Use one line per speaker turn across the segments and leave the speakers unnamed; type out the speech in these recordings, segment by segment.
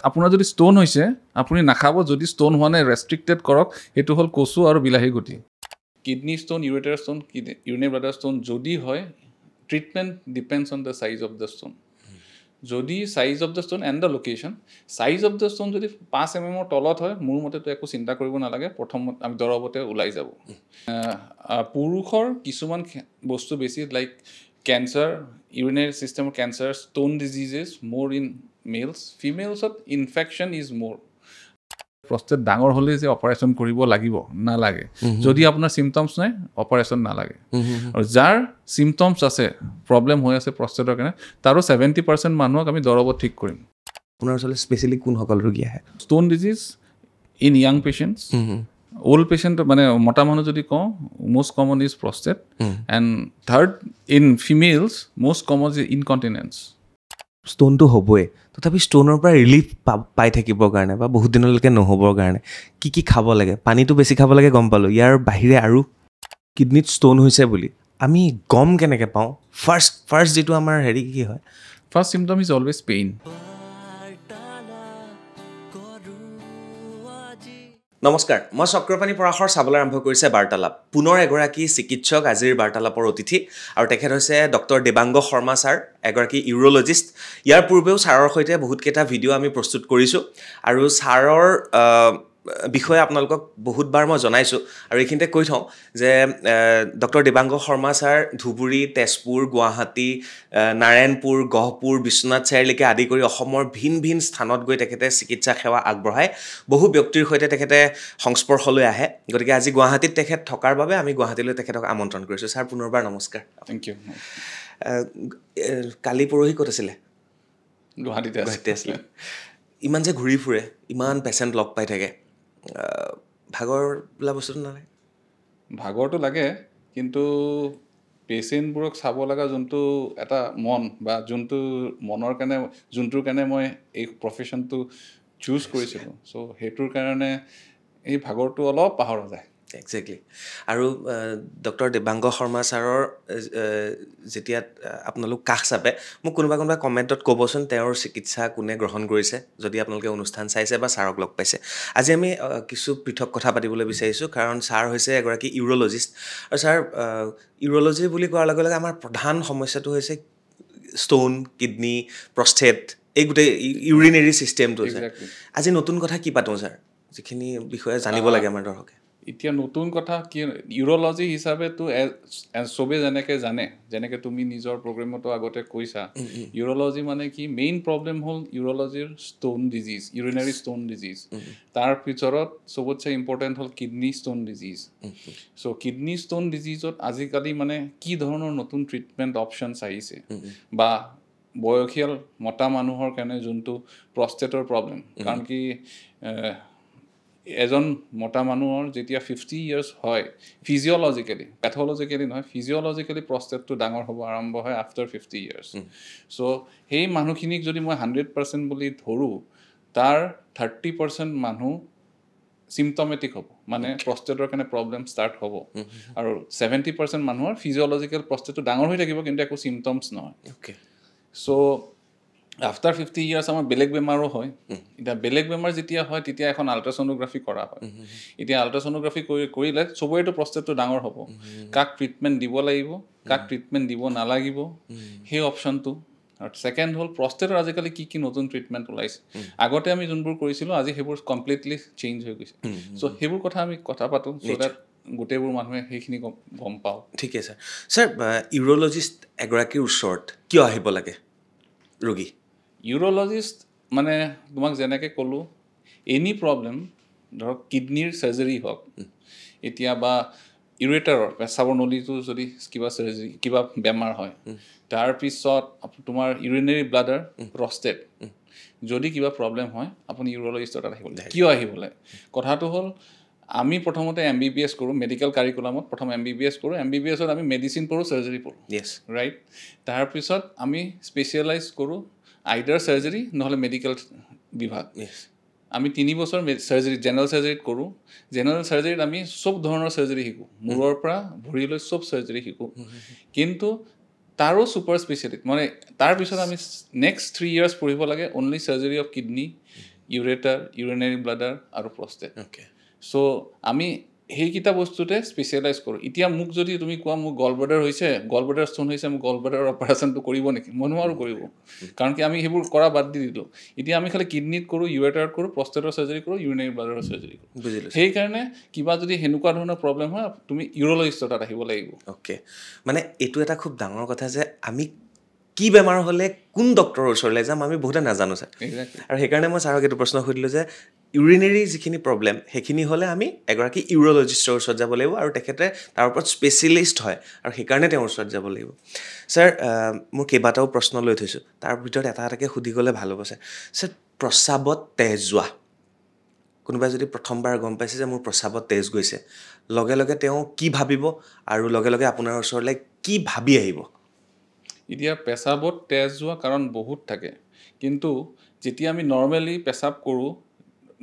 আপোনাৰ যদি ষ্টোন হৈছে আপুনি নাখাব যদি ষ্টোন হোৱা নাই ৰেষ্ট্ৰিক্টেড কৰক সেইটো হ'ল কচু আৰু বিলাহী গুটি kidney stone ureter stone urinary bladder stone যদি হয় treatment depends on the size of the stone যদি size of the stone and the location size of the stone যদি 5 mm তলত হয় মোৰ মতেতো একো চিন্তা কৰিব নালাগে প্ৰথমত আমি দৰৱতে ওলাই যাব পুৰুষৰ কিছুমান বস্তু বেছি লাইক কেঞ্চাৰ ইউৰিনাৰী চিষ্টেমৰ cancer stone diseases more in males ফিমেলছত ইনফেকশ্যন ইজ মোৰ প্ৰস্টেট ডাঙৰ হ'লে যে অপাৰেশ্যন কৰিব লাগিব নালাগে যদি আপোনাৰ চিমটমছ নাই অপাৰেশ্যন নালাগে আৰু যাৰ চিমটমছ আছে প্ৰব্লেম হৈ আছে প্ৰস্টেটৰ কাৰণে তাৰো 70% মানুহক আমি দৰৱত ঠিক কৰিম
আপোনাৰ ওচৰলৈ স্পেচিয়েলি কোনসকল ৰোগী আহে
stone disease in young patients old patient মানে মটা মানুহ যদি কওঁ most common is prostate and third in females most common is incontinence
ষ্টোনটো হ'বই তথাপি ষ্টোনৰ পৰা ৰিলিফ পাই থাকিবৰ কাৰণে বা বহুত দিনলৈকে নহ'বৰ কাৰণে কি খাব লাগে পানীটো বেছি খাব লাগে গম পালোঁ ইয়াৰ বাহিৰে আৰু কিডনিত ষ্টোন হৈছে বুলি আমি গম কেনেকৈ পাওঁ ফাৰ্ষ্ট যিটো আমাৰ হেৰি কি হয়
first symptom is always pain
নমস্কাৰ মই চক্ৰপাণী পৰাশৰ চাবলৈ আৰম্ভ কৰিছে বাৰ্তালাপ পুনৰ এগৰাকী চিকিৎসক আজিৰ বাৰ্তালাপৰ অতিথি আৰু তেখেত হৈছে ডক্টৰ দেবাংগ শৰ্মা ছাৰ এগৰাকী ইউৰলজিষ্ট ইয়াৰ পূৰ্বেও ছাৰৰ সৈতে বহুতকেইটা ভিডিঅ' আমি প্ৰস্তুত কৰিছোঁ আৰু ছাৰৰ বিষয়ে আপোনালোকক বহুতবাৰ মই জনাইছোঁ আৰু এইখিনিতে কৈ থওঁ যে ডক্টৰ দেবাংগ শৰ্মা ছাৰ ধুবুৰী তেজপুৰ গুৱাহাটী নাৰায়ণপুৰ গহপুৰ বিশ্বনাথ চাৰিআলিকে আদি কৰি অসমৰ ভিন ভিন স্থানত গৈ তেখেতে চিকিৎসা সেৱা আগবঢ়ায় বহু ব্যক্তিৰ সৈতে তেখেতে সংস্পৰ্শলৈ আহে গতিকে আজি গুৱাহাটীত তেখেত থকাৰ বাবে আমি গুৱাহাটীলৈ তেখেতক আমন্ত্ৰণ কৰিছোঁ ছাৰ পুনৰবাৰ নমস্কাৰ
থেংক ইউ
কালি পৰহি ক'ত আছিলে
গুৱাহাটীতে
আছিলে ইমান যে ঘূৰি ফুৰে ইমান পেচেণ্ট লগ পাই থাকে ভাগৰ বোলা বস্তুটো নালাগে
ভাগৰটো লাগে কিন্তু পেচেণ্টবোৰক চাব লগা যোনটো এটা মন বা যোনটো মনৰ কাৰণে যোনটোৰ কাৰণে মই এই প্ৰফেশ্যনটো চুজ কৰিছিলোঁ চ' সেইটোৰ কাৰণে এই ভাগৰটো অলপ পাহৰা যায়
একজেক্টলি আৰু ডক্টৰ দেবাংগ শৰ্মা ছাৰৰ যেতিয়া আপোনালোক কাষ চাপে মোক কোনোবা কমেণ্টত ক'বচোন তেওঁৰ চিকিৎসা কোনে গ্ৰহণ কৰিছে যদি আপোনালোকে অনুষ্ঠান চাইছে বা ছাৰক লগ পাইছে আজি আমি কিছু পৃথক কথা পাতিবলৈ বিচাৰিছোঁ কাৰণ ছাৰ হৈছে এগৰাকী ইউৰলজিষ্ট আৰু ছাৰ ইউৰলজি বুলি কোৱাৰ লগে লগে আমাৰ প্ৰধান সমস্যাটো হৈছে ষ্টোন কিডনি প্ৰষ্টেট এই গোটেই ইউৰিনেৰী ছিষ্টেমটো আজি নতুন কথা কি পাতোঁ ছাৰ যিখিনি বিষয়ে জানিব লাগে আমাৰ দৰ্শকে
এতিয়া নতুন কথা কি ইউৰলজি হিচাপেতো চবেই যেনেকৈ তুমি নিজৰ প্ৰগ্ৰেমতো আগতে কৈছা ইউৰলজি মানে কি মেইন প্ৰব্লেম হ'ল ইউৰলজিৰ stone disease urinary stone disease তাৰ ভিতৰত চবতছে ইম্পৰ্টেণ্ট হ'ল kidney stone disease so' kidney stone ডিজিজত আজিকালি মানে কি ধৰণৰ নতুন ট্ৰিটমেণ্ট অপশ্যনছ আহিছে বা বয়সীয়াল মতা মানুহৰ কাৰণে যোনটো প্ৰষ্টেটৰ প্ৰব্লেম কাৰণ কি এজন মতা মানুহৰ যেতিয়া 50 years হয় ফিজিঅ'লজিকেলি পেথলজিকেলি নহয় ফিজিঅ'লজিকেলি প্ৰষ্টেটটো ডাঙৰ হ'ব আৰম্ভ হয় আফটাৰ 50 years চ' সেই মানুহখিনিক যদি মই 100% বুলি ধৰোঁ তাৰ 30% মানুহ চিমটমেটিক হ'ব মানে প্ৰষ্টেটৰ কাৰণে প্ৰব্লেম ষ্টাৰ্ট হ'ব আৰু 70% মানুহৰ ফিজিঅ'লজিকেল প্ৰষ্টেটটো ডাঙৰ হৈ থাকিব কিন্তু একো চিমটমছ নহয় চ' আফটাৰ 50 years আমাৰ বেলেগ বেমাৰো হয় এতিয়া বেলেগ বেমাৰ যেতিয়া হয় তেতিয়া এখন আল্ট্ৰাছ'ন'গ্ৰাফি কৰা হয় এতিয়া আল্ট্ৰাছ'ন'গ্ৰাফি কৰিলে চবৰেতো প্ৰষ্টেটটো ডাঙৰ হ'ব কাক ট্ৰিটমেণ্ট দিব লাগিব কাক ট্ৰিটমেণ্ট দিব নালাগিব সেই অপশ্যনটো আৰু ছেকেণ্ড হ'ল প্ৰষ্টেটৰ আজিকালি কি নতুন ট্ৰিটমেণ্ট ওলাইছে আগতে আমি যোনবোৰ কৰিছিলোঁ আজি সেইবোৰ কমপ্লিটলি চেঞ্জ হৈ গৈছে চ' সেইবোৰ কথা আমি কথা পাতোঁ চ' ডেট গোটেইবোৰ মানুহে সেইখিনি গম পাওঁ
ঠিকে ছাৰ ছাৰ ইউৰলজিষ্ট এগৰাকীৰ ওচৰত কিয় আহিব লাগে ৰোগী
ইউৰলজিষ্ট মানে তোমাক যেনেকৈ ক'লোঁ এনি প্ৰব্লেম ধৰক কিডনিৰ চাৰ্জাৰী হওক এতিয়া বা ইউৰেটাৰৰ পেচাবৰ নলীটো যদি কিবা চাৰ্জাৰী কিবা বেমাৰ হয় তাৰপিছত তোমাৰ ইউৰিনেৰী ব্লাডাৰ প্ৰষ্টেট যদি কিবা প্ৰব্লেম হয় আপুনি ইউৰলজিষ্টৰ তাত আহিব লাগে কিয় আহিব লাগে কথাটো হ'ল আমি প্ৰথমতে MBBS কৰোঁ মেডিকেল কাৰিকুলামত প্ৰথম MBBS কৰোঁ MBBSত আমি মেডিচিন পঢ়োঁ চাৰ্জাৰী পঢ়োঁ ৰাইট তাৰপিছত আমি স্পেচিয়েলাইজ কৰোঁ আইডাৰ চাৰ্জাৰী নহ'লে মেডিকেল বিভাগ আমি 3 বছৰ চাৰ্জাৰী জেনেৰেল চাৰ্জাৰীত কৰোঁ জেনেৰেল চাৰ্জাৰীত আমি চব ধৰণৰ চাৰ্জাৰী শিকোঁ মূৰৰ পৰা ভৰিলৈ চব চাৰ্জাৰী শিকোঁ কিন্তু তাৰো ছুপাৰ স্পেচিয়েলিষ্ট মানে তাৰপিছত আমি নেক্সট 3 years পঢ়িব লাগে only surgery of kidney ureter urinary bladder আৰু প্ৰষ্টেট
অ'কে
সো আমি সেইকেইটা বস্তুতে স্পেচিয়েলাইজ কৰোঁ এতিয়া মোক যদি তুমি কোৱা মোক গল ব্লাডাৰ হৈছে গল ব্লাডাৰ ষ্ট'ন হৈছে মোক গল ব্লাডাৰৰ অপাৰেশ্যনটো কৰিব নেকি মই নোৱাৰোঁ কৰিব কাৰণ কি আমি সেইবোৰ কৰা বাদ দি দিলোঁ এতিয়া আমি খালি কিডনিত কৰোঁ ইউৰেটাৰত কৰোঁ প্ৰষ্টেটৰ চাৰ্জাৰী কৰোঁ ইউৰিনাৰী ব্লাডাৰৰ চাৰ্জাৰী কৰোঁ
বুজিলোঁ
সেইকাৰণে কিবা যদি সেনেকুৱা ধৰণৰ প্ৰব্লেম হয় তুমি ইউৰলজিষ্টৰ তাত আহিব লাগিব
অ'কে মানে এইটো এটা খুব ডাঙৰ কথা যে আমি কি বেমাৰ হ'লে কোন ডক্টৰৰ ওচৰলৈ যাম আমি বহুতে নাজানো ছাৰ আৰু সেইকাৰণে মই ছাৰক এইটো প্ৰশ্ন সুধিলোঁ যে ইউৰিনেৰী যিখিনি প্ৰব্লেম সেইখিনি হ'লে আমি এগৰাকী ইউৰলজিষ্টৰ ওচৰত যাব লাগিব আৰু তেখেতে তাৰ ওপৰত স্পেচিয়েলিষ্ট হয় আৰু সেইকাৰণে তেওঁৰ ওচৰত যাব লাগিব ছাৰ মোৰ কেইবাটাও প্ৰশ্ন লৈ থৈছোঁ তাৰ ভিতৰত এটা এটাকৈ সুধি গ'লে ভাল হ'ব ছাৰ প্ৰস্ৰাৱত তেজ যোৱা কোনোবাই যদি প্ৰথমবাৰ গম পাইছে যে মোৰ প্ৰস্ৰাৱত তেজ গৈছে লগে লগে তেওঁ কি ভাবিব আৰু লগে লগে আপোনাৰ ওচৰলৈ কি ভাবি আহিব
এতিয়া পেচাবত তেজ যোৱা কাৰণ বহুত থাকে কিন্তু যেতিয়া আমি নৰ্মেলি পেচাব কৰোঁ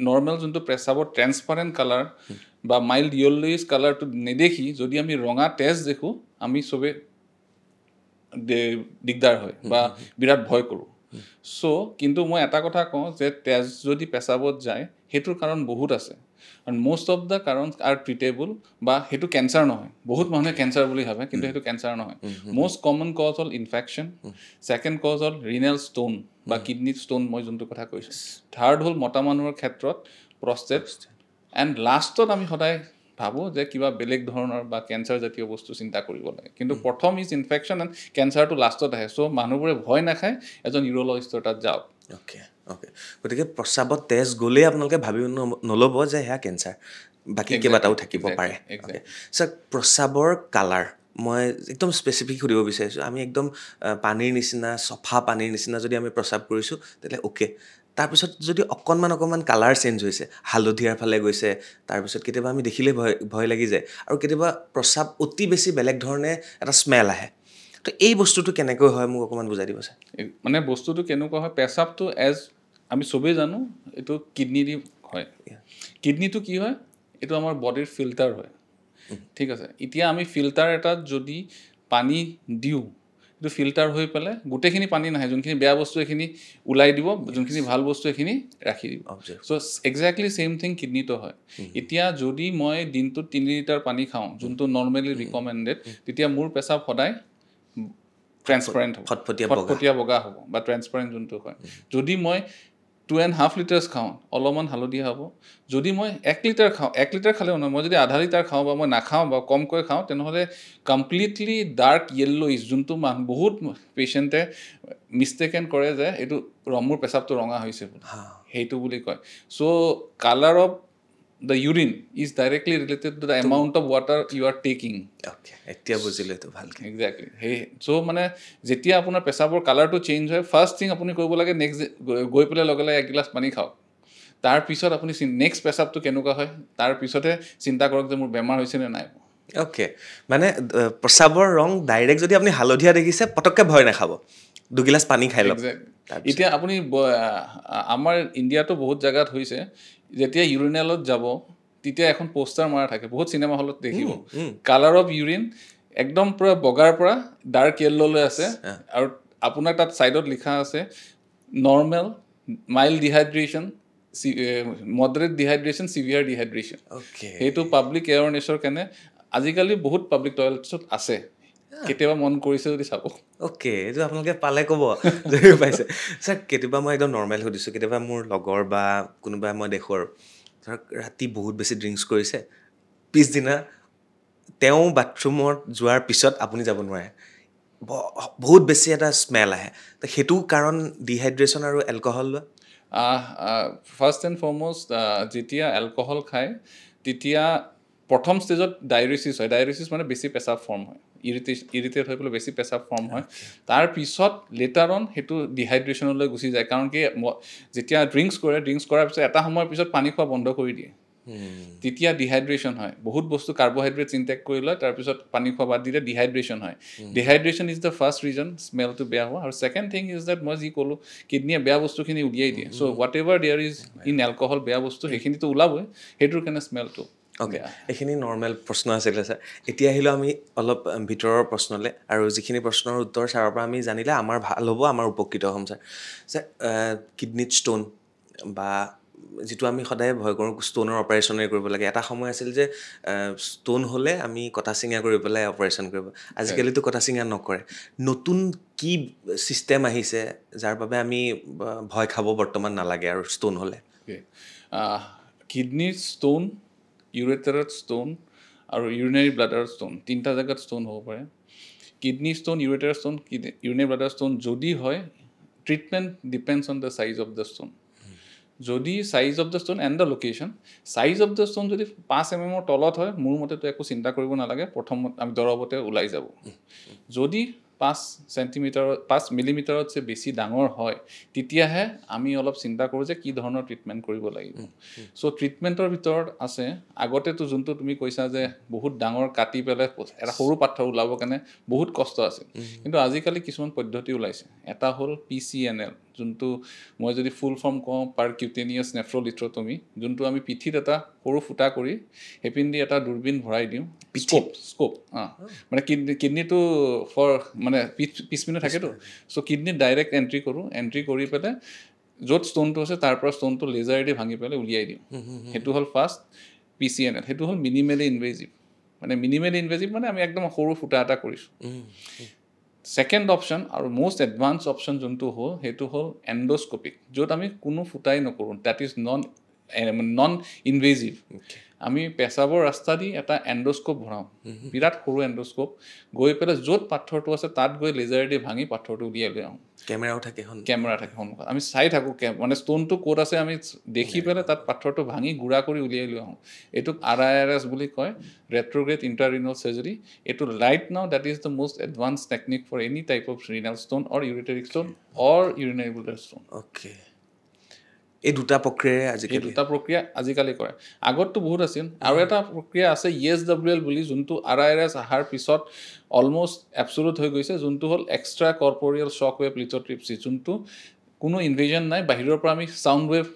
নৰ্মেল যোনটো পেচাবত ট্ৰেন্সপাৰেণ্ট কালাৰ বা মাইল্ড য়েল্লোইছ কালাৰটো নেদেখি যদি আমি ৰঙা তেজ দেখোঁ আমি চবে দিগদাৰ হয় বা বিৰাট ভয় কৰোঁ কিন্তু মই এটা কথা কওঁ যে তেজ যদি পেচাবত যায় সেইটোৰ কাৰণ বহুত আছে আৰু most of the কাৰণ are treatable বা সেইটো কেঞ্চাৰ নহয় বহুত মানুহে কেঞ্চাৰ বুলি ভাবে কিন্তু সেইটো কেঞ্চাৰ নহয় most common cause হ'ল ইনফেকশ্যন ছেকেণ্ড কজ হ'ল ৰিনেল ষ্ট'ন বা কিডনী ষ্ট'ন মই যোনটো কথা কৈছোঁ থাৰ্ড হ'ল মতা মানুহৰ ক্ষেত্ৰত প্ৰষ্টেট এণ্ড লাষ্টত আমি সদায় ভাবোঁ যে কিবা বেলেগ ধৰণৰ বা কেঞ্চাৰ জাতীয় বস্তু চিন্তা কৰিব লাগে কিন্তু প্ৰথম ইজ ইনফেকশ্যন এণ্ড কেঞ্চাৰটো লাষ্টত আহে চ' মানুহবোৰে ভয় নাখায় এজন ইউৰলজিষ্টৰ তাত যাওক
অ'কে অ'কে গতিকে প্ৰস্ৰাৱত তেজ গ'লেই আপোনালোকে ভাবি নল'ব যে সেয়া কেঞ্চাৰ বাকী কেইবাটাও থাকিব পাৰে ছাৰ প্ৰস্ৰাৱৰ কালাৰ মই একদম স্পেচিফিক সুধিব বিচাৰিছোঁ আমি একদম পানীৰ নিচিনা চফা পানীৰ নিচিনা যদি আমি প্ৰস্ৰাৱ কৰিছোঁ তেতিয়াহ'লে অ'কে তাৰপিছত যদি অকণমান কালাৰ চেঞ্জ হৈছে হালধীয়াৰ ফালে গৈছে তাৰপিছত কেতিয়াবা আমি দেখিলে ভয় লাগি যায় আৰু কেতিয়াবা প্ৰস্ৰাৱ অতি বেছি বেলেগ ধৰণে এটা স্মেল আহে তো এই বস্তুটো কেনেকৈ হয় মোক অকণমান বুজাই দিব ছাৰ
মানে বস্তুটো কেনেকুৱা হয় পেচাবটো আমি চবেই জানো এইটো কিডনি দি হয় কিডনিটো কি হয় এইটো আমাৰ বডিৰ ফিল্টাৰ হয় ঠিক আছে এতিয়া আমি ফিল্টাৰ এটাত যদি পানী দিওঁ এইটো ফিল্টাৰ হৈ পেলাই গোটেইখিনি পানী নাহে যোনখিনি বেয়া বস্তু এইখিনি ওলাই দিব যোনখিনি ভাল বস্তু এইখিনি ৰাখি দিব চ' এক্সেক্টলি ছেইম থিং কিডনিটো হয় এতিয়া যদি মই দিনটোত 3 লিটাৰ পানী খাওঁ যোনটো নৰ্মেলি ৰিকমেণ্ডেড তেতিয়া মোৰ পেচাব সদায় ট্ৰেন্সপাৰেণ্ট হ'ব ফটফটীয়া বগা হ'ব বা ট্ৰেন্সপাৰেণ্ট যোনটো হয় যদি মই 2.5 লিটাৰ্ছ খাওঁ অলপমান হালধীয়া হ'ব যদি মই 1 লিটাৰ খাওঁ 1 লিটাৰ খালেও নহয় মই যদি আধা লিটাৰ খাওঁ বা মই নাখাওঁ বা কমকৈ খাওঁ তেনেহ'লে কমপ্লিটলি ডাৰ্ক য়েল্লোইছ যোনটো বহুত পেচেণ্টে মিষ্টেকেন কৰে যে এইটো মোৰ পেচাবটো ৰঙা হৈছে সেইটো বুলি কয় so' colour of the urine is directly related to the amount of water you are taking
okay এতিয়া বুজিলে তো ভালকে
এক্স্যাক্টলি সো মানে যেতিয়া আপোনাৰ পেচাবৰ কালাৰটো চেঞ্জ হয় ফাৰ্স্ট থিং আপুনি কৰিব লাগে নেক্সট গৈ পেলাই লগে লগে এক গিলাচ পানী খাওক তাৰ পিছত আপুনি নেক্সট পেচাবটো কেনেকুৱা হয় তাৰ পিছতহে চিন্তা কৰক যে মোৰ বেমাৰ হৈছে নে নাই
অ'কে মানে প্ৰস্ৰাৱৰ ৰং ডাইৰেক্ট যদি আপুনি হালধীয়া দেখিছে পটককৈ ভয় নাখাব দুগিলাচ পানী খাই লওক
এতিয়া আপুনি আমাৰ ইণ্ডিয়াতো বহুত জেগাত হৈছে যেতিয়া ইউৰিনেলত যাব তেতিয়া এখন পোষ্টাৰ মাৰা থাকে বহুত চিনেমা হলত দেখিব কালাৰ অফ ইউৰিন একদম পুৰা বগাৰ পৰা ডাৰ্ক য়েল্লোলৈ আছে আৰু আপোনাৰ তাত সাইডত লিখা আছে normal mild dehydration moderate dehydration severe dehydration সেইটো পাব্লিক এৱাৰনেছৰ কাৰণে আজিকালি বহুত পাব্লিক টয়লেটছত আছে কেতিয়াবা মন কৰিছে যদি চাব
অ'কে এইটো আপোনালোকে পালে ক'ব যদি পাইছে ছাৰ কেতিয়াবা মই একদম নৰ্মেল সুধিছোঁ কেতিয়াবা মোৰ লগৰ বা কোনোবা মই দেখোঁ আৰু ধৰক ৰাতি বহুত বেছি ড্ৰিংকছ কৰিছে পিছদিনা তেওঁ বাথৰুমত যোৱাৰ পিছত আপুনি যাব নোৱাৰে বহুত বেছি এটা স্মেল আহে তো সেইটো কাৰণ ডিহাইড্ৰেশ্যন আৰু এলকহল লোৱা
ফাৰ্ষ্ট এণ্ড ফৰমষ্ট যেতিয়া এলকহল খায় তেতিয়া প্ৰথম ষ্টেজত ডায়েৰিচিছ হয় ডায়েৰিচিছ মানে বেছি পেচাব ফৰ্ম হয় ইৰিটেট হৈ পেলাই বেছি পেচাব ফৰ্ম হয় তাৰপিছত লেটাৰ অন সেইটো ডিহাইড্ৰেশ্যনলৈ গুচি যায় কাৰণ কি যেতিয়া ড্ৰিংকছ কৰাৰ পিছত এটা সময়ৰ পিছত পানী খোৱা বন্ধ কৰি দিয়ে তেতিয়া ডিহাইড্ৰেশ্যন হয় বহুত বস্তু কাৰ্বহাইড্ৰেটছ ইনটেক কৰি লয় তাৰপিছত পানী খোৱা বাদ দিলে ডিহাইড্ৰেশ্যন হয় dehydration is the first reason স্মেলটো বেয়া হোৱা আৰু ছেকেণ্ড থিং ইজ দেট মই যি ক'লোঁ কিডনীয়ে বেয়া বস্তুখিনি উলিয়াই দিয়ে so' whatever there is in alcohol বেয়া বস্তু সেইখিনিতো ওলাবই সেইটোৰ কাৰণে স্মেলটো
অ'কে এইখিনি নৰ্মেল প্ৰশ্ন আছিলে ছাৰ এতিয়া আহিলোঁ আমি অলপ ভিতৰৰ প্ৰশ্নলৈ আৰু যিখিনি প্ৰশ্নৰ উত্তৰ ছাৰৰ পৰা আমি জানিলে আমাৰ ভাল হ'ব আমাৰ উপকৃত হ'ম ছাৰ কিডনীত ষ্ট'ন বা যিটো আমি সদায় ভয় কৰোঁ ষ্টোনৰ অপাৰেশ্যনে কৰিব লাগে এটা সময় আছিল যে ষ্টোন হ'লে আমি কটা চিঙা কৰি পেলাই অপাৰেশ্যন কৰিব আজিকালিতো কটা চিঙা নকৰে নতুন কি ছিষ্টেম আহিছে যাৰ বাবে আমি ভয় খাব বৰ্তমান নালাগে আৰু ষ্টোন হ'লে
কিডনিৰ ষ্টোন ইউৰেটাৰৰ ষ্টোন আৰু ইউৰিনাৰী ব্লাডাৰ ষ্টোন তিনিটা জেগাত ষ্টোন হ'ব পাৰে kidney stone ureter stone urinary bladder stone যদি হয় treatment depends on the size of the stone যদি size of the stone and the location size of the stone যদি 5 mm তলত হয় মোৰ মতেতো একো চিন্তা কৰিব নালাগে প্ৰথমত আমি দৰৱতে ওলাই যাব যদি 5 মিলিমিটাৰতছে বেছি ডাঙৰ হয় তেতিয়াহে আমি অলপ চিন্তা কৰোঁ যে কি ধৰণৰ ট্ৰিটমেণ্ট কৰিব লাগিব চ' ট্ৰিটমেণ্টৰ ভিতৰত আছে আগতেতো যোনটো তুমি কৈছা যে বহুত ডাঙৰ কাটি পেলাই এটা সৰু পাথৰ ওলাব কাৰণে বহুত কষ্ট আছিল কিন্তু আজিকালি কিছুমান পদ্ধতি ওলাইছে এটা হ'ল PCNL যোনটো মই যদি ফুল ফৰ্ম কওঁ পাৰকিউটেনিয়াছ নেফ্ৰলিথ্ৰটমি যোনটো আমি পিঠিত এটা সৰু ফুটা কৰি হেপিন্দি এটা দূৰবীন ভৰাই দিওঁ স্কোপ মানে কিডনিটো ফৰ মানে পিছপিনে থাকেতো চ' কিডনিত ডাইৰেক্ট এণ্ট্ৰি কৰি পেলাই য'ত ষ্টোনটো আছে তাৰ পৰা ষ্টোনটো লেজাৰেদি ভাঙি পেলাই উলিয়াই দিওঁ সেইটো হ'ল ফাৰ্ষ্ট PCNL সেইটো হ'ল মিনিমেলি ইনভেজিভ মানে আমি একদম সৰু ফুটা এটা কৰিছোঁ ছেকেণ্ড অপশ্যন আৰু মষ্ট এডভান্স অপশ্যন যোনটো হ'ল সেইটো হ'ল এণ্ডস্কোপিক য'ত আমি কোনো ফুটাই নকৰোঁ ডেট ইজ নন ইনভেজিভ আমি পেচাবৰ ৰাস্তা দি এটা এণ্ডস্কোপ ভৰাওঁ বিৰাট সৰু এণ্ডস্কোপ গৈ পেলাই য'ত পাথৰটো আছে তাত গৈ লেজাৰেদি ভাঙি পাথৰটো উলিয়াই লৈ আহোঁ কেমেৰা থাকে সন্মুখত আমি চাই থাকোঁ মানে ষ্টোনটো ক'ত আছে আমি দেখি পেলাই তাত পাথৰটো ভাঙি গুড়া কৰি উলিয়াই লৈ আহোঁ এইটোক RIRS বুলি কয় ৰেট্ৰগ্ৰেড ইণ্টাৰৰিনাল চাৰ্জাৰী এইটো right now that is the most advance technique for any type of renal stone or ureteric stone or urinary bladder stone এই দুটা প্ৰক্ৰিয়া আজিকালি কৰে আগততো বহুত আছিল আৰু এটা প্ৰক্ৰিয়া আছে ESWL বুলি যোনটো RIRS অহাৰ পিছত অলমষ্ট এবছলুট হৈ গৈছে যোনটো হ'ল এক্সট্ৰা কৰ্পৰিয়েল শ্বক ৱেভ লিথ'ট্ৰিপচি যোনটো কোনো ইনভেজন নাই বাহিৰৰ পৰা আমি চাউণ্ড ৱেভ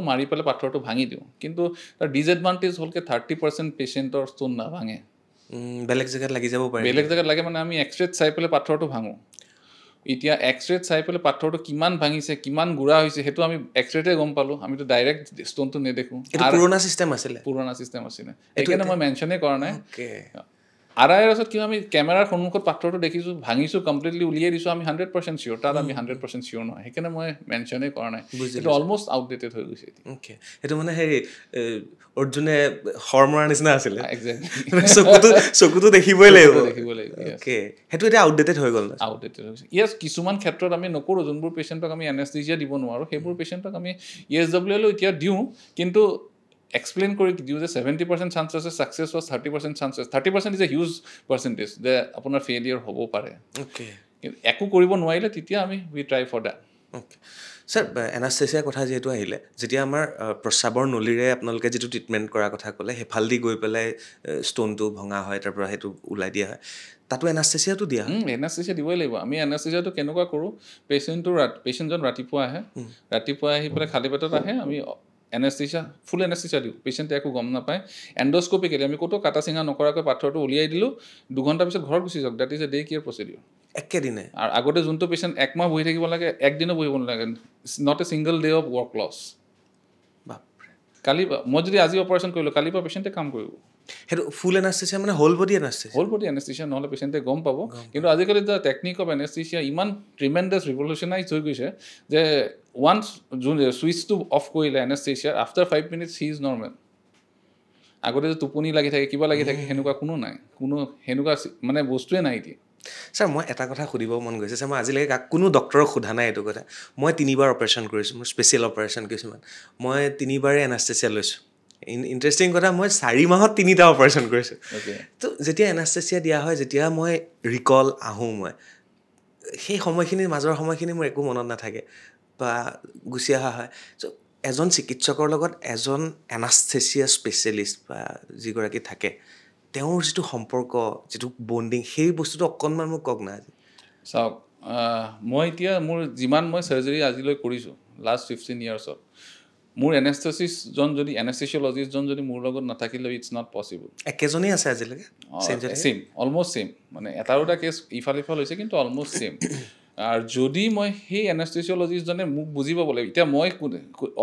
মাৰি পেলাই পাথৰটো ভাঙি দিওঁ কিন্তু তাৰ ডিজএডভান্টেজ হ'ল কি 30% পেচেণ্টৰ ষ্টোন নাভাঙে বেলেগ জেগাত লাগে মানে আমি এক্সৰেত চাই পেলাই পাথৰটো ভাঙোঁ এতিয়া এক্সৰেত চাই পেলাই পাথৰটো কিমান ভাঙিছে কিমান গুড়া হৈছে সেইটো আমি এক্সৰেতে গম পালোঁ আমিতো ডাইৰেক্ট ষ্টোনটো নেদেখোঁ পুৰণা চিষ্টেম আছিলে সেইকাৰণে মই মেনশ্যনেই কৰা নাই RIRSত কিয় আমি কেমেৰাৰ সন্মুখত পাথৰটো দেখিছোঁ ভাঙিছোঁ কমপ্লিটলি উলিয়াই দিছোঁ আমি 100% চিয়'ৰ তাত আমি 100% চিয়'ৰ নহয় সেইকাৰণে মই মেনশ্যনেই কৰা নাই এইটো অলমষ্ট আউটডেটেড হৈ গৈছে সেইটো মানে হেৰি অৰ্জুনে শৰ মৰাৰ নিচিনা আছিলে চকুটো দেখিবই লাগিব সেইটো এতিয়া আউটডেটেড হৈ গ'ল ইয়েছ কিছুমান ক্ষেত্ৰত আমি নকৰোঁ যোনবোৰ পেচেণ্টক আমি এনেস্থেচিয়া দিব নোৱাৰোঁ সেইবোৰ পেচেণ্টক আমি ESWL এতিয়া দিওঁ কিন্তু explain কৰি দিওঁ যে 70% চান্স আছে সাকসেছ was 30% চান্স আছে 30% ইজ এ হিউজ পাৰ্চেন্টেজ যে আপোনাৰ ফেইলিয়ৰ হ'ব পাৰে একো কৰিব নোৱাৰিলে তেতিয়া আমি উই ট্ৰাই ফৰ দ্যাট স্যাৰ এনাস্থেচিয়াৰ কথা যেহেতু আহিলে যেতিয়া আমাৰ প্ৰস্ৰাৱৰ নলীৰে আপোনালোকে যেটো ট্ৰিটমেণ্ট কৰাৰ কথা ক'লে হেফালদি গৈ পেলাই ষ্টোনটো ভঙা হয় তাৰ পৰা হেতু উলাই দিয়া হয় তাতো এনাস্থেচিয়াটো দিয়া হয় এনাস্থেচিয়া দিবই লাগিব আমি এনাস্থেচিয়াটো কেনেকুৱা কৰোঁ পেচেণ্টজন ৰাতিপুৱা আহি পেলাই খালী পেটত আহে আমি এনাস্থেচিয়া ফুল এনাস্থেচিয়া দিওঁ পেচেণ্টে একো গম নাপায় এণ্ডস্কোপিকেলি আমি ক'তো কাটা চিঙা নকৰাকৈ পাথৰটো উলিয়াই দিলোঁ 2 ঘণ্টা পিছত ঘৰত গুচি যাওক that is a day care procedure একেদিনে আৰু আগতে যোনটো পেচেণ্ট একমাহ বহি থাকিব লাগে একদিনো বহিব নালাগে not a single day of work loss কালি মই যদি আজি অপাৰেশ্যন কৰিলোঁ কালিৰ পৰা পেচেণ্টে কাম কৰিব সেইটো ফুল এনাস্থেচিয়া মানে হোল বডি এনাস্থেচিয়া নহ'লে পেচেণ্টে গম পাব কিন্তু আজিকালি দ্য টেকনিক অফ এনাস্থেচিয়া ইমান ট্ৰিমেণ্ডাছ ৰিভলিউশ্যনাইজ হৈ গৈছে যে ওৱান্স যোন ছুইচটো অফ কৰিলে anaesthesia after 5 minutes he is normal আগতে যে টোপনি লাগি থাকে কিবা লাগি থাকে সেনেকুৱা কোনো নাই কোনো সেনেকুৱা মানে বস্তুৱে নাই এতিয়া স্যাৰ মই এটা কথা সুধিব মন গৈছে স্যাৰ মই আজিলৈকে কোনো ডক্টৰক সোধা নাই এইটো কথা মই 3বাৰ অপাৰেশ্যন কৰিছোঁ মোৰ স্পেচিয়েল অপাৰেশ্যন কিছুমান মই 3বাৰে এনাস্থেচিয়া লৈছোঁ ইণ্টাৰেষ্টিং কথা মই 4 মাহত 3টা অপাৰেশ্যন কৰিছোঁ তো যেতিয়া এনাস্থেচিয়া দিয়া হয় যেতিয়া মই ৰিকল আহোঁ মই সেই সময়খিনিৰ মাজৰ সময়খিনি মোৰ একো মনত নাথাকে বা গুচি অহা হয় চ' এজন চিকিৎসকৰ লগত এজন এনাস্থেচিয়া স্পেচিয়েলিষ্ট বা যিগৰাকী থাকে তেওঁৰ যিটো সম্পৰ্ক যিটো বণ্ডিং সেই বস্তুটো অকণমান মোক কওক না চাওক মই এতিয়া মোৰ যিমান মই চাৰ্জাৰী আজিলৈ কৰিছোঁ লাষ্ট 15 ইয়াৰ্ছত মোৰ এনাস্থেচিষ্টজন যদি এনাস্থেচিয়লজিষ্টজন যদি মোৰ লগত নাথাকিলে ইটছ নট পচিবল একেজনেই আছে আজিলৈকে ছেম অলমষ্ট ছেম মানে এটা দুটা কেছ ইফাল হৈছে কিন্তু অলমষ্ট ছেম আৰু যদি মই সেই এনাস্থেচিয়লজিষ্টজনে মোক বুজি পাব লাগিব এতিয়া মই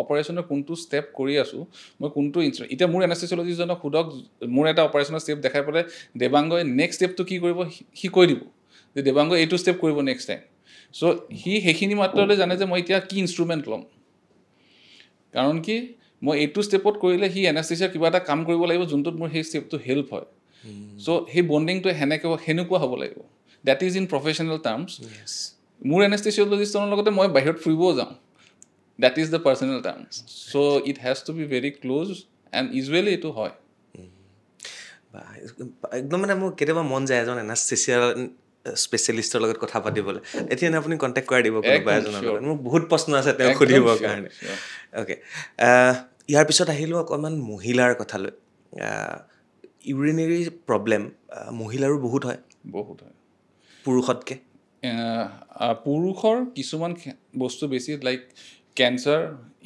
অপাৰেশ্যনৰ কোনটো ষ্টেপ কৰি আছোঁ মই কোনটো এতিয়া মোৰ এনাস্থেচিয়লজিষ্টজনক সোধক মোৰ এটা অপাৰেশ্যনৰ ষ্টেপ দেখাই পেলাই দেৱাংগই নেক্সট ষ্টেপটো কি কৰিব সি কৈ দিব যে দেৱাংগই এইটো ষ্টেপ কৰিব নেক্সট টাইম চ' সি সেইখিনি মাত্ৰলৈ জানে যে মই এতিয়া কি ইনষ্ট্ৰুমেণ্ট ল'ম কাৰণ কি মই এইটো ষ্টেপত কৰিলে সি এনাস্থেচিয়াৰ কিবা এটা কাম কৰিব লাগিব যোনটোত মোৰ সেই ষ্টেপটো হেল্প হয় চ' সেই বণ্ডিংটো সেনেকুৱা হ'ব লাগিব that is in professional terms মোৰ এনাস্থেচিয়লজিষ্টৰ লগতে মই বাহিৰত ফুৰিবও যাওঁ that is the personal terms so' it has to be very close and usually এইটো হয়
একদম মানে মোৰ কেতিয়াবা মন যায় এজন এনাস্থেচিয়াৰ স্পেচিয়েলিষ্টৰ লগত কথা পাতিবলৈ এতিয়া আপুনি কণ্টেক্ট কৰাই দিব কোনোবা এজনৰ লগত মোৰ বহুত প্ৰশ্ন আছে তেওঁ সুধিবৰ কাৰণে অ'কে ইয়াৰ পিছত আহিলোঁ অকণমান মহিলাৰ কথালৈ ইউৰিনেৰী প্ৰব্লেম মহিলাৰো বহুত হয় পুৰুষতকৈ
পুৰুষৰ কিছুমান বস্তু বেছি লাইক কেঞ্চাৰ